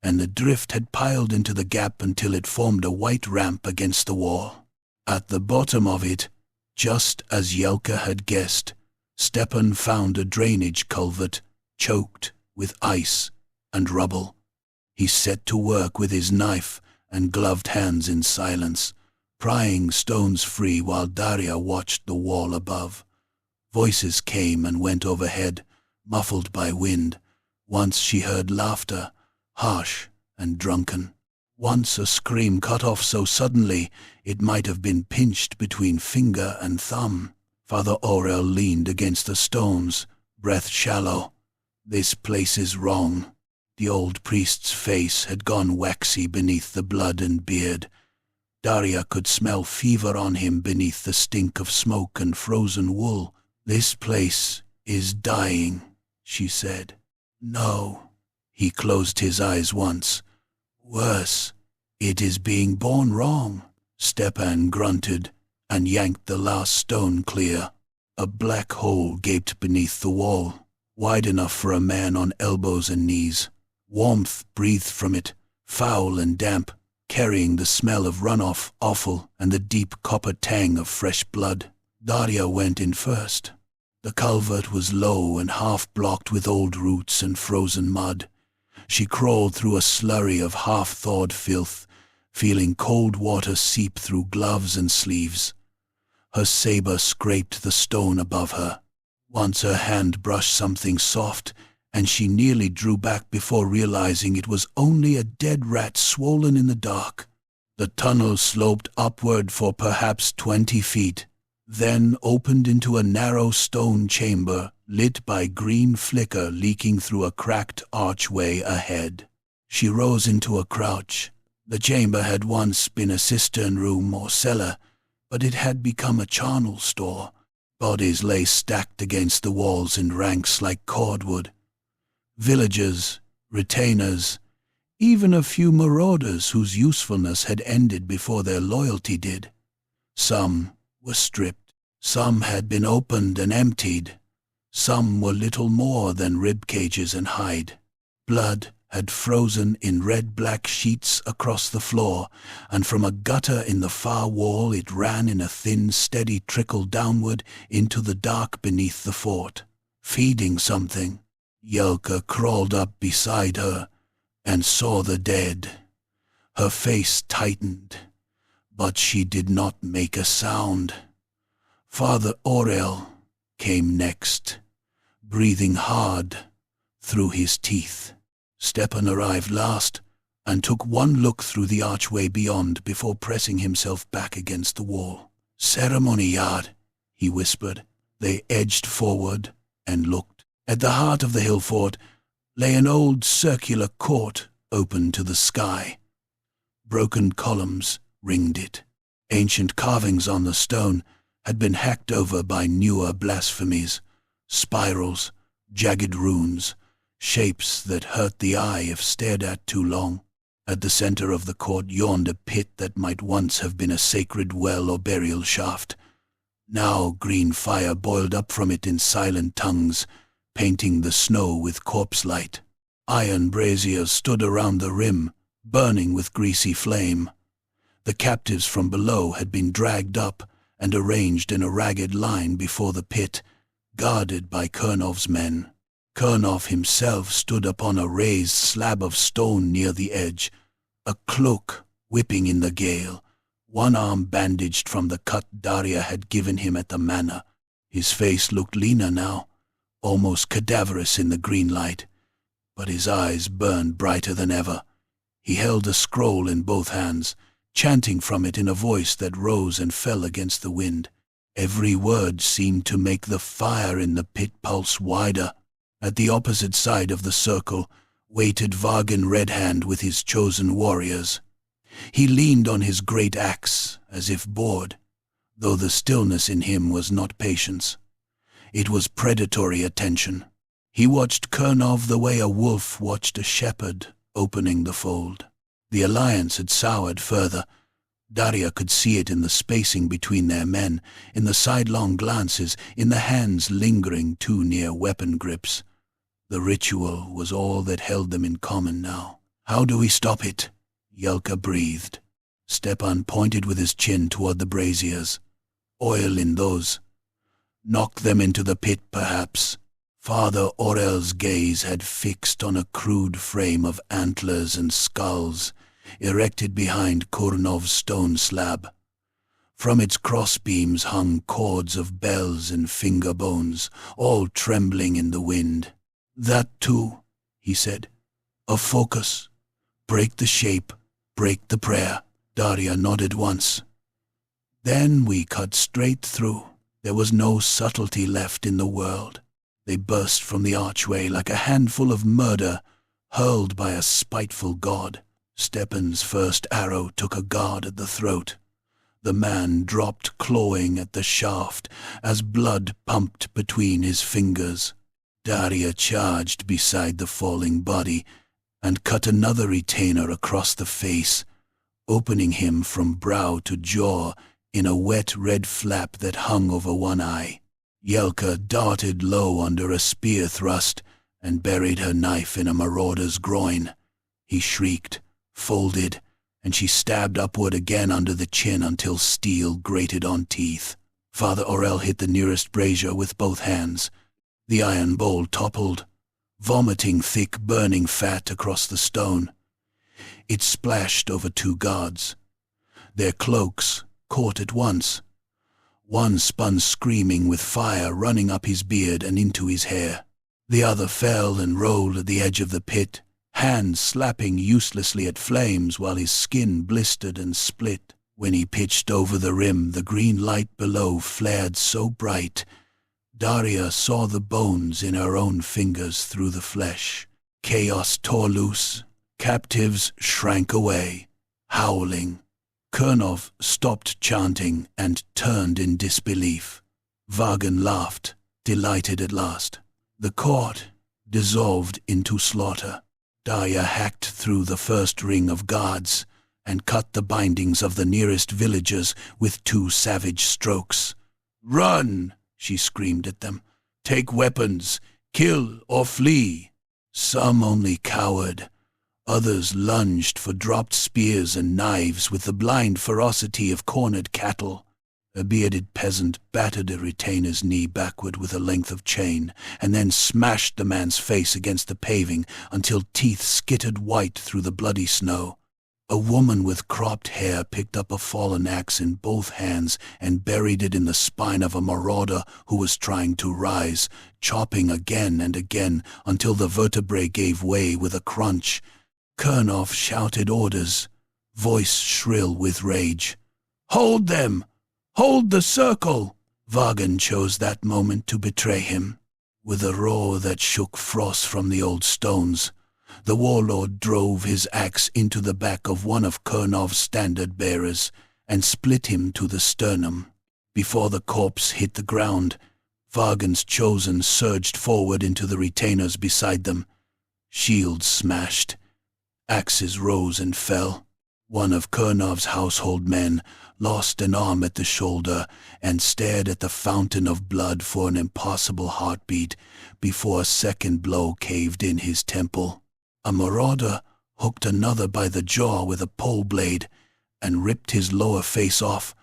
and the drift had piled into the gap until it formed a white ramp against the wall. At the bottom of it, just as Yelka had guessed, Stepan found a drainage culvert choked with ice and rubble. He set to work with his knife and gloved hands in silence, prying stones free while Daria watched the wall above. Voices came and went overhead, muffled by wind. Once she heard laughter, harsh and drunken. Once a scream cut off so suddenly it might have been pinched between finger and thumb. Father Aurel leaned against the stones, breath shallow. This place is wrong. The old priest's face had gone waxy beneath the blood and beard. Daria could smell fever on him beneath the stink of smoke and frozen wool. "This place is dying," she said. "No." He closed his eyes once. "Worse, it is being born wrong." Stepan grunted and yanked the last stone clear. A black hole gaped beneath the wall, wide enough for a man on elbows and knees. Warmth breathed from it, foul and damp, carrying the smell of runoff, offal, and the deep copper tang of fresh blood. Daria went in first. The culvert was low and half-blocked with old roots and frozen mud. She crawled through a slurry of half-thawed filth, feeling cold water seep through gloves and sleeves. Her saber scraped the stone above her. Once her hand brushed something soft, and she nearly drew back before realizing it was only a dead rat swollen in the dark. The tunnel sloped upward for perhaps 20 feet, then opened into a narrow stone chamber lit by green flicker leaking through a cracked archway ahead. She rose into a crouch. The chamber had once been a cistern room or cellar, but it had become a charnel store. Bodies lay stacked against the walls in ranks like cordwood. Villagers, retainers, even a few marauders whose usefulness had ended before their loyalty did. Some were stripped, some had been opened and emptied, some were little more than rib cages and hide. Blood had frozen in red-black sheets across the floor, and from a gutter in the far wall it ran in a thin, steady trickle downward into the dark beneath the fort. Feeding something, Yelka crawled up beside her and saw the dead. Her face tightened, but she did not make a sound. Father Aurel came next, breathing hard through his teeth. Stepan arrived last and took one look through the archway beyond before pressing himself back against the wall. "Ceremony yard," he whispered. They edged forward and looked. At the heart of the hill fort lay an old circular court open to the sky. Broken columns ringed it. Ancient carvings on the stone had been hacked over by newer blasphemies, spirals, jagged runes, shapes that hurt the eye if stared at too long. At the center of the court yawned a pit that might once have been a sacred well or burial shaft. Now green fire boiled up from it in silent tongues, painting the snow with corpse light. Iron braziers stood around the rim, burning with greasy flame. The captives from below had been dragged up and arranged in a ragged line before the pit, guarded by Kernov's men. Kernov himself stood upon a raised slab of stone near the edge, a cloak whipping in the gale, one arm bandaged from the cut Daria had given him at the manor. His face looked leaner now, almost cadaverous in the green light, but his eyes burned brighter than ever. He held a scroll in both hands, chanting from it in a voice that rose and fell against the wind. Every word seemed to make the fire in the pit pulse wider. At the opposite side of the circle waited Vargan Redhand with his chosen warriors. He leaned on his great axe as if bored, though the stillness in him was not patience. It was predatory attention. He watched Kernov the way a wolf watched a shepherd opening the fold. The alliance had soured further. Daria could see it in the spacing between their men, in the sidelong glances, in the hands lingering too near weapon grips. The ritual was all that held them in common now. "How do we stop it?" Yelka breathed. Stepan pointed with his chin toward the braziers. "Oil in those. Knock them into the pit, perhaps." Father Aurel's gaze had fixed on a crude frame of antlers and skulls, erected behind Kurnov's stone slab. From its crossbeams hung cords of bells and finger bones, all trembling in the wind. "That too," he said. "A focus. Break the shape, break the prayer." Daria nodded once. "Then we cut straight through. There was no subtlety left in the world." They burst from the archway like a handful of murder, hurled by a spiteful god. Stepan's first arrow took a guard at the throat. The man dropped clawing at the shaft as blood pumped between his fingers. Daria charged beside the falling body and cut another retainer across the face, opening him from brow to jaw in a wet red flap that hung over one eye. Yelka darted low under a spear thrust and buried her knife in a marauder's groin. He shrieked, folded, and she stabbed upward again under the chin until steel grated on teeth. Father Aurel hit the nearest brazier with both hands. The iron bowl toppled, vomiting thick, burning fat across the stone. It splashed over two guards. Their cloaks caught at once. One spun screaming with fire running up his beard and into his hair. The other fell and rolled at the edge of the pit, hands slapping uselessly at flames while his skin blistered and split. When he pitched over the rim, the green light below flared so bright, Daria saw the bones in her own fingers through the flesh. Chaos tore loose. Captives shrank away, howling. Kernov stopped chanting and turned in disbelief. Vagan laughed, delighted at last. The court dissolved into slaughter. Daria hacked through the first ring of guards and cut the bindings of the nearest villagers with two savage strokes. "Run!" she screamed at them. "Take weapons, kill or flee." Some only cowered. Others lunged for dropped spears and knives with the blind ferocity of cornered cattle. A bearded peasant battered a retainer's knee backward with a length of chain, and then smashed the man's face against the paving until teeth skittered white through the bloody snow. A woman with cropped hair picked up a fallen axe in both hands and buried it in the spine of a marauder who was trying to rise, chopping again and again until the vertebrae gave way with a crunch. Kernov shouted orders, voice shrill with rage. "Hold them! Hold the circle!" Vagan chose that moment to betray him. With a roar that shook frost from the old stones, the warlord drove his axe into the back of one of Kernov's standard-bearers and split him to the sternum. Before the corpse hit the ground, Vagan's chosen surged forward into the retainers beside them. Shields smashed. Axes rose and fell. One of Kernov's household men lost an arm at the shoulder and stared at the fountain of blood for an impossible heartbeat before a second blow caved in his temple. A marauder hooked another by the jaw with a pole blade and ripped his lower face off,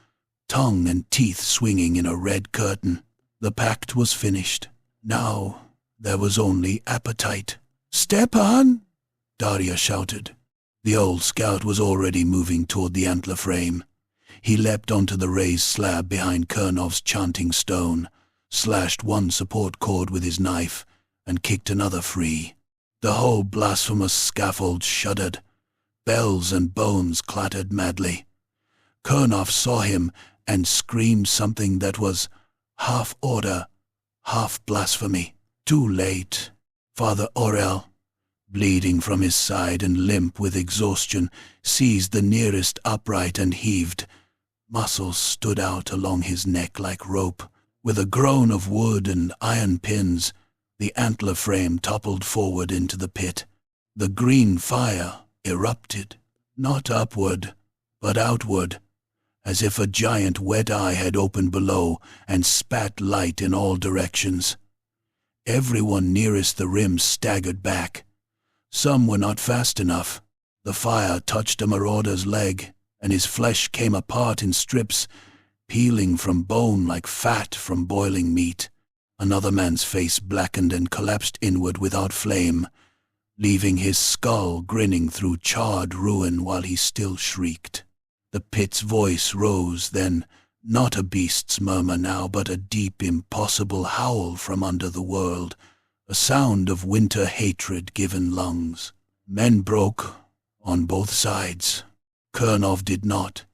tongue and teeth swinging in a red curtain. The pact was finished. Now there was only appetite. "Stepan!" Daria shouted. The old scout was already moving toward the antler frame. He leapt onto the raised slab behind Kernov's chanting stone, slashed one support cord with his knife, and kicked another free. The whole blasphemous scaffold shuddered. Bells and bones clattered madly. Kernov saw him and screamed something that was half order, half blasphemy. Too late. Father Aurel, bleeding from his side and limp with exhaustion, seized the nearest upright and heaved. Muscles stood out along his neck like rope. With a groan of wood and iron pins, the antler frame toppled forward into the pit. The green fire erupted, not upward, but outward, as if a giant wet eye had opened below and spat light in all directions. Everyone nearest the rim staggered back. Some were not fast enough. The fire touched a marauder's leg, and his flesh came apart in strips, peeling from bone like fat from boiling meat. Another man's face blackened and collapsed inward without flame, leaving his skull grinning through charred ruin while he still shrieked. The pit's voice rose then, not a beast's murmur now, but a deep, impossible howl from under the world, a sound of winter hatred given lungs. Men broke on both sides. Kernov did not.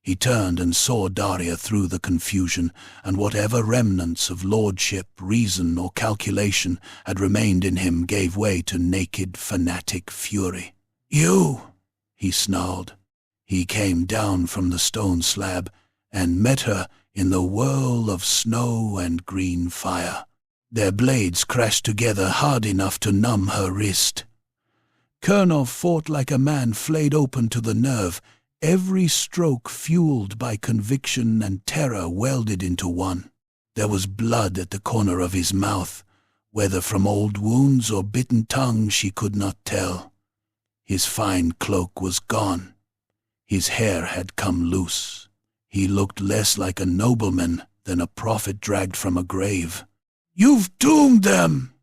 He turned and saw Daria through the confusion, and whatever remnants of lordship, reason, or calculation had remained in him gave way to naked, fanatic fury. "You!" he snarled. He came down from the stone slab and met her in the whirl of snow and green fire. Their blades crashed together hard enough to numb her wrist. Kernov fought like a man flayed open to the nerve, every stroke fueled by conviction and terror welded into one. There was blood at the corner of his mouth, whether from old wounds or bitten tongue she could not tell. His fine cloak was gone. His hair had come loose. He looked less like a nobleman than a prophet dragged from a grave. "You've doomed them!"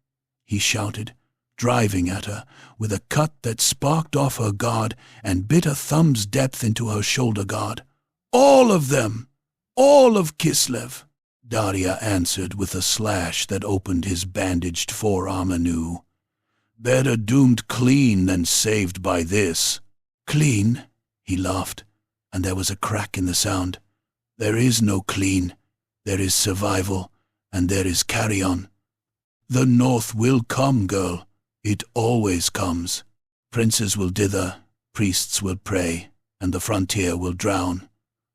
he shouted, driving at her with a cut that sparked off her guard and bit a thumb's depth into her shoulder guard. "All of them! All of Kislev!" Daria answered with a slash that opened his bandaged forearm anew. "Better doomed clean than saved by this." "Clean?" he laughed, and there was a crack in the sound. "There is no clean. There is survival, and there is carry-on. The North will come, girl. It always comes. Princes will dither, priests will pray, and the frontier will drown.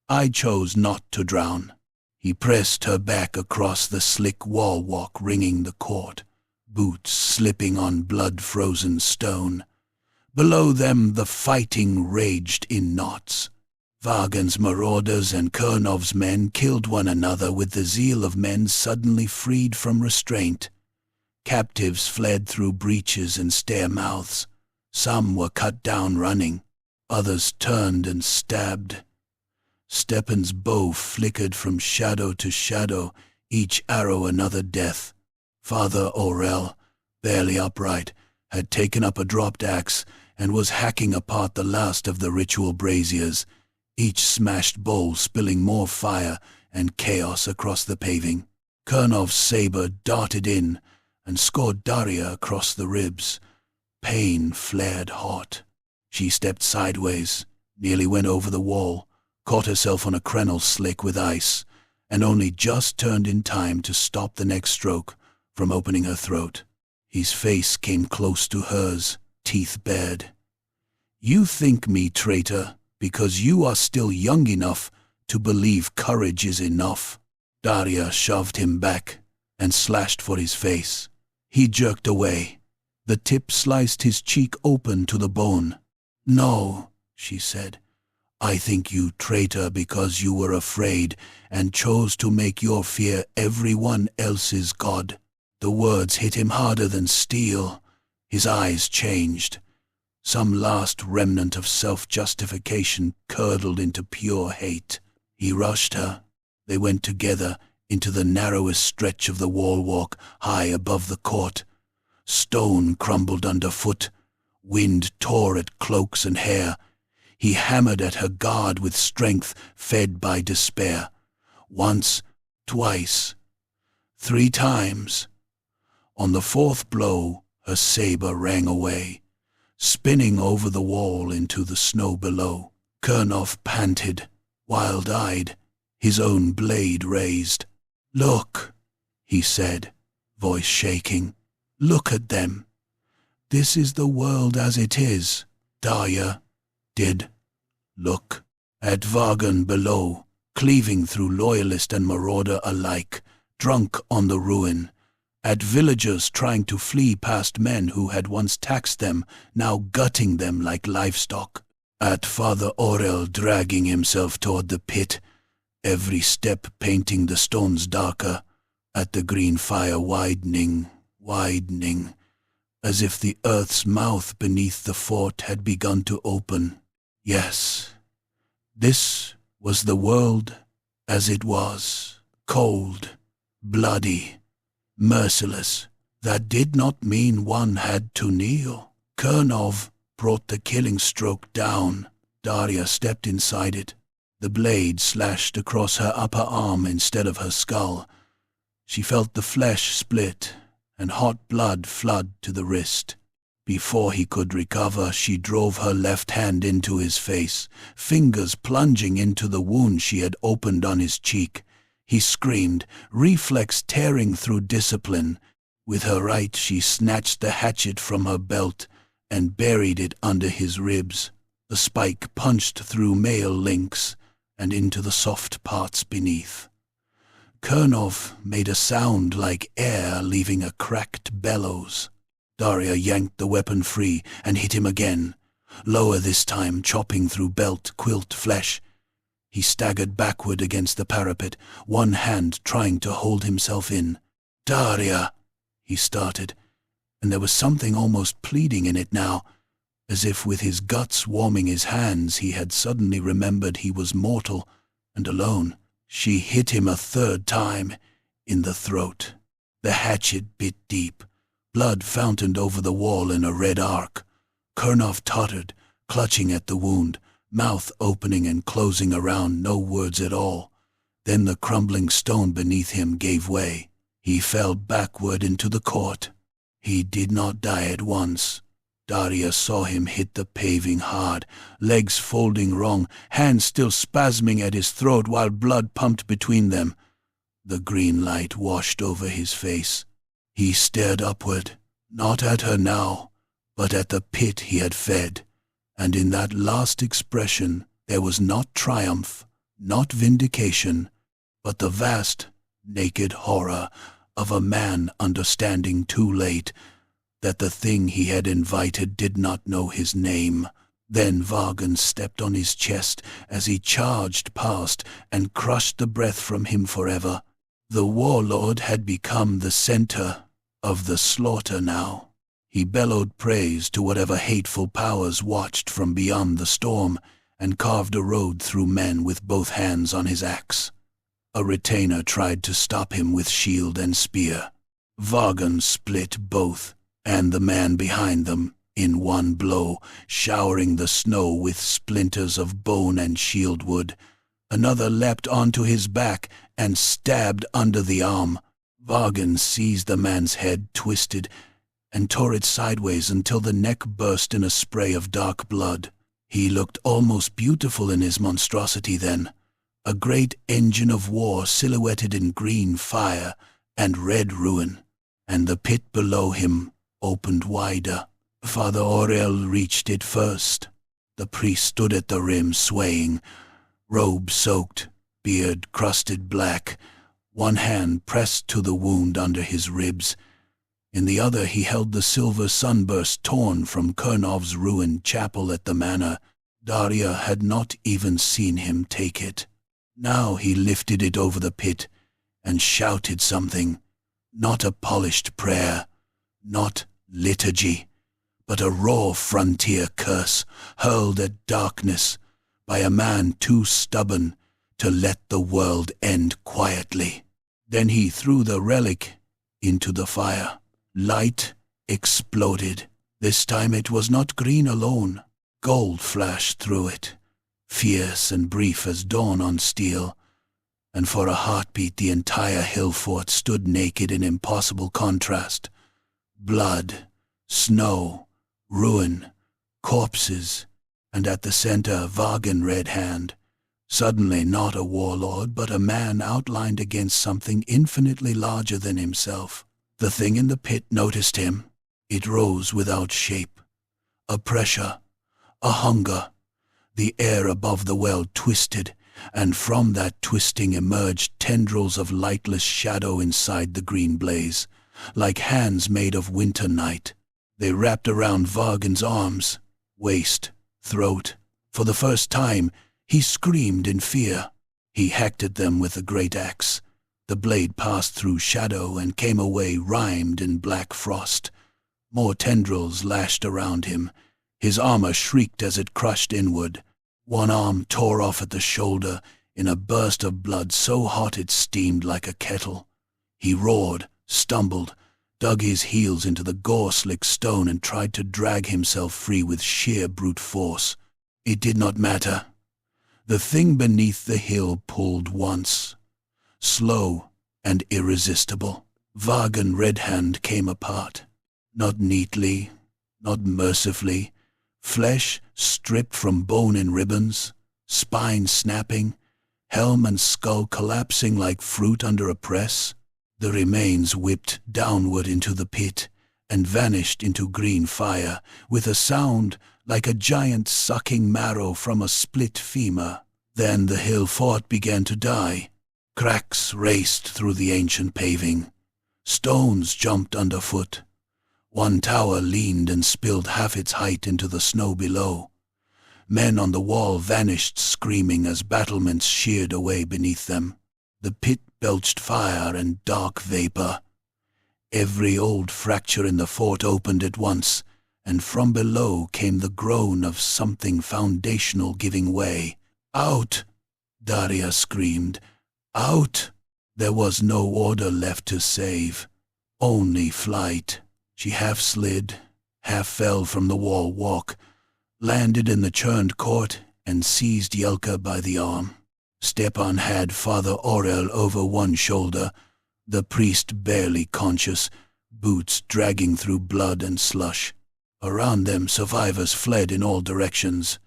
I chose not to drown." He pressed her back across the slick wall walk ringing the court, boots slipping on blood-frozen stone. Below them the fighting raged in knots. Vagan's marauders and Kernov's men killed one another with the zeal of men suddenly freed from restraint. Captives fled through breaches and stair mouths. Some were cut down running. Others turned and stabbed. Stepan's bow flickered from shadow to shadow, each arrow another death. Father Aurel, barely upright, had taken up a dropped axe and was hacking apart the last of the ritual braziers, each smashed bowl spilling more fire and chaos across the paving. Kernov's saber darted in and scored Daria across the ribs. Pain flared hot. She stepped sideways, nearly went over the wall, caught herself on a crenel slick with ice, and only just turned in time to stop the next stroke from opening her throat. His face came close to hers, teeth bared. "You think me traitor because you are still young enough to believe courage is enough." Daria shoved him back and slashed for his face. He jerked away. The tip sliced his cheek open to the bone. "No," she said. "I think you traitor because you were afraid and chose to make your fear everyone else's god." The words hit him harder than steel. His eyes changed. Some last remnant of self-justification curdled into pure hate. He rushed her. They went together into the narrowest stretch of the wall walk high above the court. Stone crumbled underfoot. Wind tore at cloaks and hair. He hammered at her guard with strength fed by despair. Once, twice, 3 times. On the 4th blow, her saber rang away, spinning over the wall into the snow below. Kernov panted, wild-eyed, his own blade raised. "Look," he said, voice shaking. "Look at them. This is the world as it is." Daria did look at Vagan below, cleaving through loyalist and marauder alike, drunk on the ruin, at villagers trying to flee past men who had once taxed them, now gutting them like livestock, at Father Aurel dragging himself toward the pit, every step painting the stones darker, at the green fire widening, as if the earth's mouth beneath the fort had begun to open. Yes, this was the world as it was, cold, bloody, merciless. That did not mean one had to kneel. Kernov brought the killing stroke down. Daria stepped inside it. The blade slashed across her upper arm instead of her skull. She felt the flesh split and hot blood flood to the wrist. Before he could recover, she drove her left hand into his face, fingers plunging into the wound she had opened on his cheek. He screamed, reflex tearing through discipline. With her right, she snatched the hatchet from her belt and buried it under his ribs. The spike punched through male links and into the soft parts beneath. Kernov made a sound like air leaving a cracked bellows. Daria yanked the weapon free and hit him again, lower this time, chopping through belt, quilt, flesh. He staggered backward against the parapet, one hand trying to hold himself in. "Daria," he started, and there was something almost pleading in it now, as if with his guts warming his hands he had suddenly remembered he was mortal and alone. She hit him a third time, in the throat. The hatchet bit deep. Blood fountained over the wall in a red arc. Kernov tottered, clutching at the wound, mouth opening and closing around, no words at all. Then the crumbling stone beneath him gave way. He fell backward into the court. He did not die at once. Daria saw him hit the paving hard, legs folding wrong, hands still spasming at his throat while blood pumped between them. The green light washed over his face. He stared upward, not at her now, but at the pit he had fed, and in that last expression there was not triumph, not vindication, but the vast, naked horror of a man understanding too late that the thing he had invited did not know his name. Then Vargan stepped on his chest as he charged past and crushed the breath from him forever. The warlord had become the center of the slaughter now. He bellowed praise to whatever hateful powers watched from beyond the storm and carved a road through men with both hands on his axe. A retainer tried to stop him with shield and spear. Vargan split both, and the man behind them, in one blow, showering the snow with splinters of bone and shield wood. Another leapt onto his back and stabbed under the arm. Vargan seized the man's head, twisted, and tore it sideways until the neck burst in a spray of dark blood. He looked almost beautiful in his monstrosity then, a great engine of war silhouetted in green fire and red ruin, and the pit below him opened wider. Father Aurel reached it first. The priest stood at the rim, swaying, robe soaked, beard crusted black, one hand pressed to the wound under his ribs. In the other he held the silver sunburst torn from Kernov's ruined chapel at the manor. Daria had not even seen him take it. Now he lifted it over the pit and shouted something, not a polished prayer, not liturgy, but a raw frontier curse hurled at darkness by a man too stubborn to let the world end quietly. Then he threw the relic into the fire. Light exploded. This time it was not green alone. Gold flashed through it, fierce and brief as dawn on steel, and for a heartbeat the entire hill fort stood naked in impossible contrast. Blood, snow, ruin, corpses, and at the center Vargan red hand. Suddenly not a warlord, but a man outlined against something infinitely larger than himself. The thing in the pit noticed him. It rose without shape. A pressure, a hunger. The air above the well twisted, and from that twisting emerged tendrils of lightless shadow inside the green blaze, like hands made of winter night. They wrapped around Vargan's arms, waist, throat. For the first time, he screamed in fear. He hacked at them with the great axe. The blade passed through shadow and came away rimed in black frost. More tendrils lashed around him. His armor shrieked as it crushed inward. One arm tore off at the shoulder in a burst of blood so hot it steamed like a kettle. He roared, stumbled, dug his heels into the gore-slick stone and tried to drag himself free with sheer brute force. It did not matter. The thing beneath the hill pulled once, slow and irresistible. Vargan Redhand came apart, not neatly, not mercifully, flesh stripped from bone in ribbons, spine snapping, helm and skull collapsing like fruit under a press. The remains whipped downward into the pit and vanished into green fire with a sound like a giant sucking marrow from a split femur. Then the hill fort began to die. Cracks raced through the ancient paving. Stones jumped underfoot. One tower leaned and spilled half its height into the snow below. Men on the wall vanished screaming as battlements sheared away beneath them. The pit belched fire and dark vapor. Every old fracture in the fort opened at once, and from below came the groan of something foundational giving way. "Out!" Daria screamed. "Out!" There was no order left to save, only flight. She half slid, half fell from the wall walk, landed in the churned court, and seized Yelka by the arm. Stepan had Father Aurel over one shoulder, the priest barely conscious, boots dragging through blood and slush. Around them survivors fled in all directions.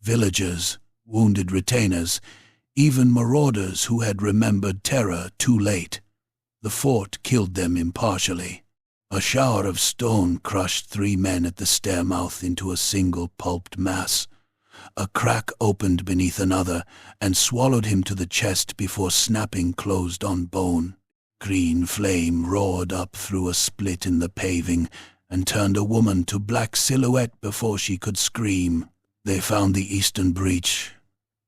Villagers, wounded retainers, even marauders who had remembered terror too late. The fort killed them impartially. A shower of stone crushed 3 men at the stair mouth into a single pulped mass. A crack opened beneath another and swallowed him to the chest before snapping closed on bone. Green flame roared up through a split in the paving and turned a woman to black silhouette before she could scream. They found the eastern breach,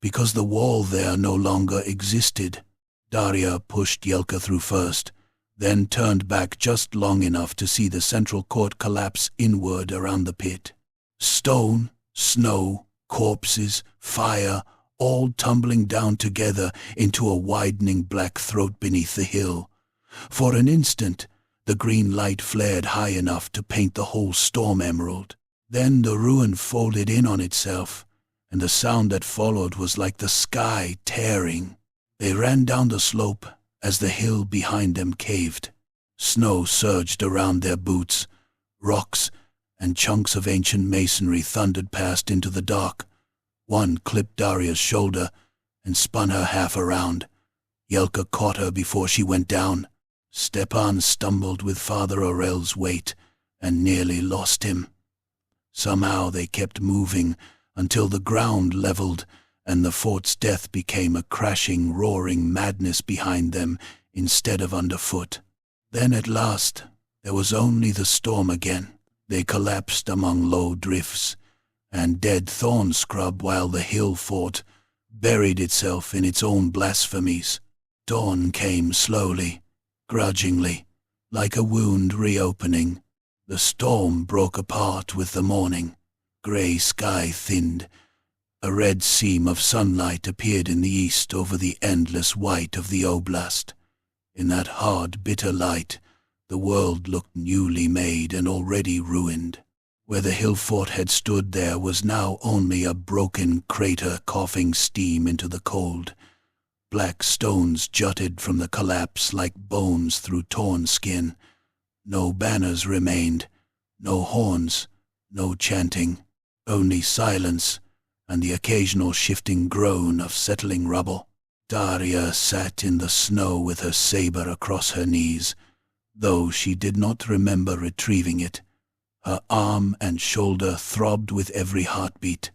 because the wall there no longer existed. Daria pushed Yelka through first, then turned back just long enough to see the central court collapse inward around the pit. Stone, snow, corpses, fire, all tumbling down together into a widening black throat beneath the hill. For an instant, the green light flared high enough to paint the whole storm emerald. Then the ruin folded in on itself, and the sound that followed was like the sky tearing. They ran down the slope as the hill behind them caved. Snow surged around their boots. Rocks and chunks of ancient masonry thundered past into the dark. One clipped Daria's shoulder and spun her half around. Yelka caught her before she went down. Stepan stumbled with Father Aurel's weight and nearly lost him. Somehow they kept moving until the ground leveled and the fort's death became a crashing, roaring madness behind them instead of underfoot. Then at last there was only the storm again. They collapsed among low drifts and dead thorn scrub while the hill fort buried itself in its own blasphemies. Dawn came slowly, grudgingly, like a wound reopening. The storm broke apart with the morning. Grey sky thinned. A red seam of sunlight appeared in the east over the endless white of the oblast. In that hard, bitter light, the world looked newly made and already ruined. Where the hill fort had stood there was now only a broken crater coughing steam into the cold. Black stones jutted from the collapse like bones through torn skin. No banners remained, no horns, no chanting, only silence and the occasional shifting groan of settling rubble. Daria sat in the snow with her saber across her knees, though she did not remember retrieving it. Her arm and shoulder throbbed with every heartbeat.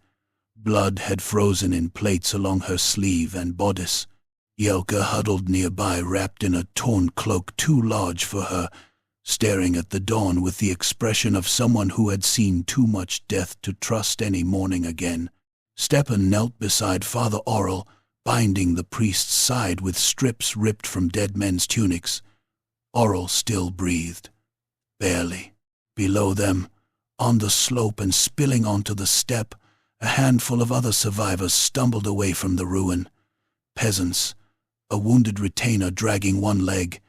Blood had frozen in plates along her sleeve and bodice. Yelka huddled nearby, wrapped in a torn cloak too large for her, staring at the dawn with the expression of someone who had seen too much death to trust any morning again. Stepan knelt beside Father Aurel, binding the priest's side with strips ripped from dead men's tunics. Aurel still breathed, barely. Below them, on the slope and spilling onto the steppe, a handful of other survivors stumbled away from the ruin. Peasants, a wounded retainer dragging one leg,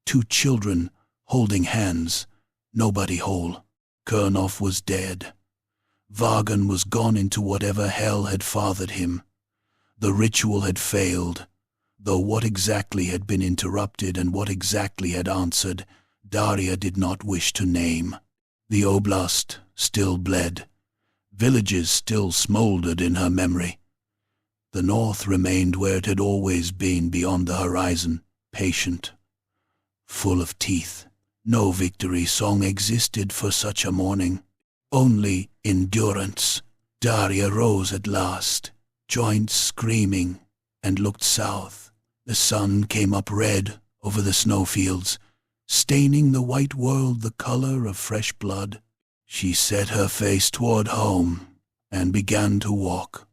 2 children holding hands, nobody whole. Kernov was dead. Vagan was gone into whatever hell had fathered him. The ritual had failed, though what exactly had been interrupted and what exactly had answered, Daria did not wish to name. The oblast, still bled. Villages still smoldered in her memory. The north remained where it had always been, beyond the horizon, patient, full of teeth. No victory song existed for such a morning, only endurance. Daria rose at last, joints screaming, and looked south. The sun came up red over the snowfields, staining the white world the color of fresh blood. She set her face toward home and began to walk.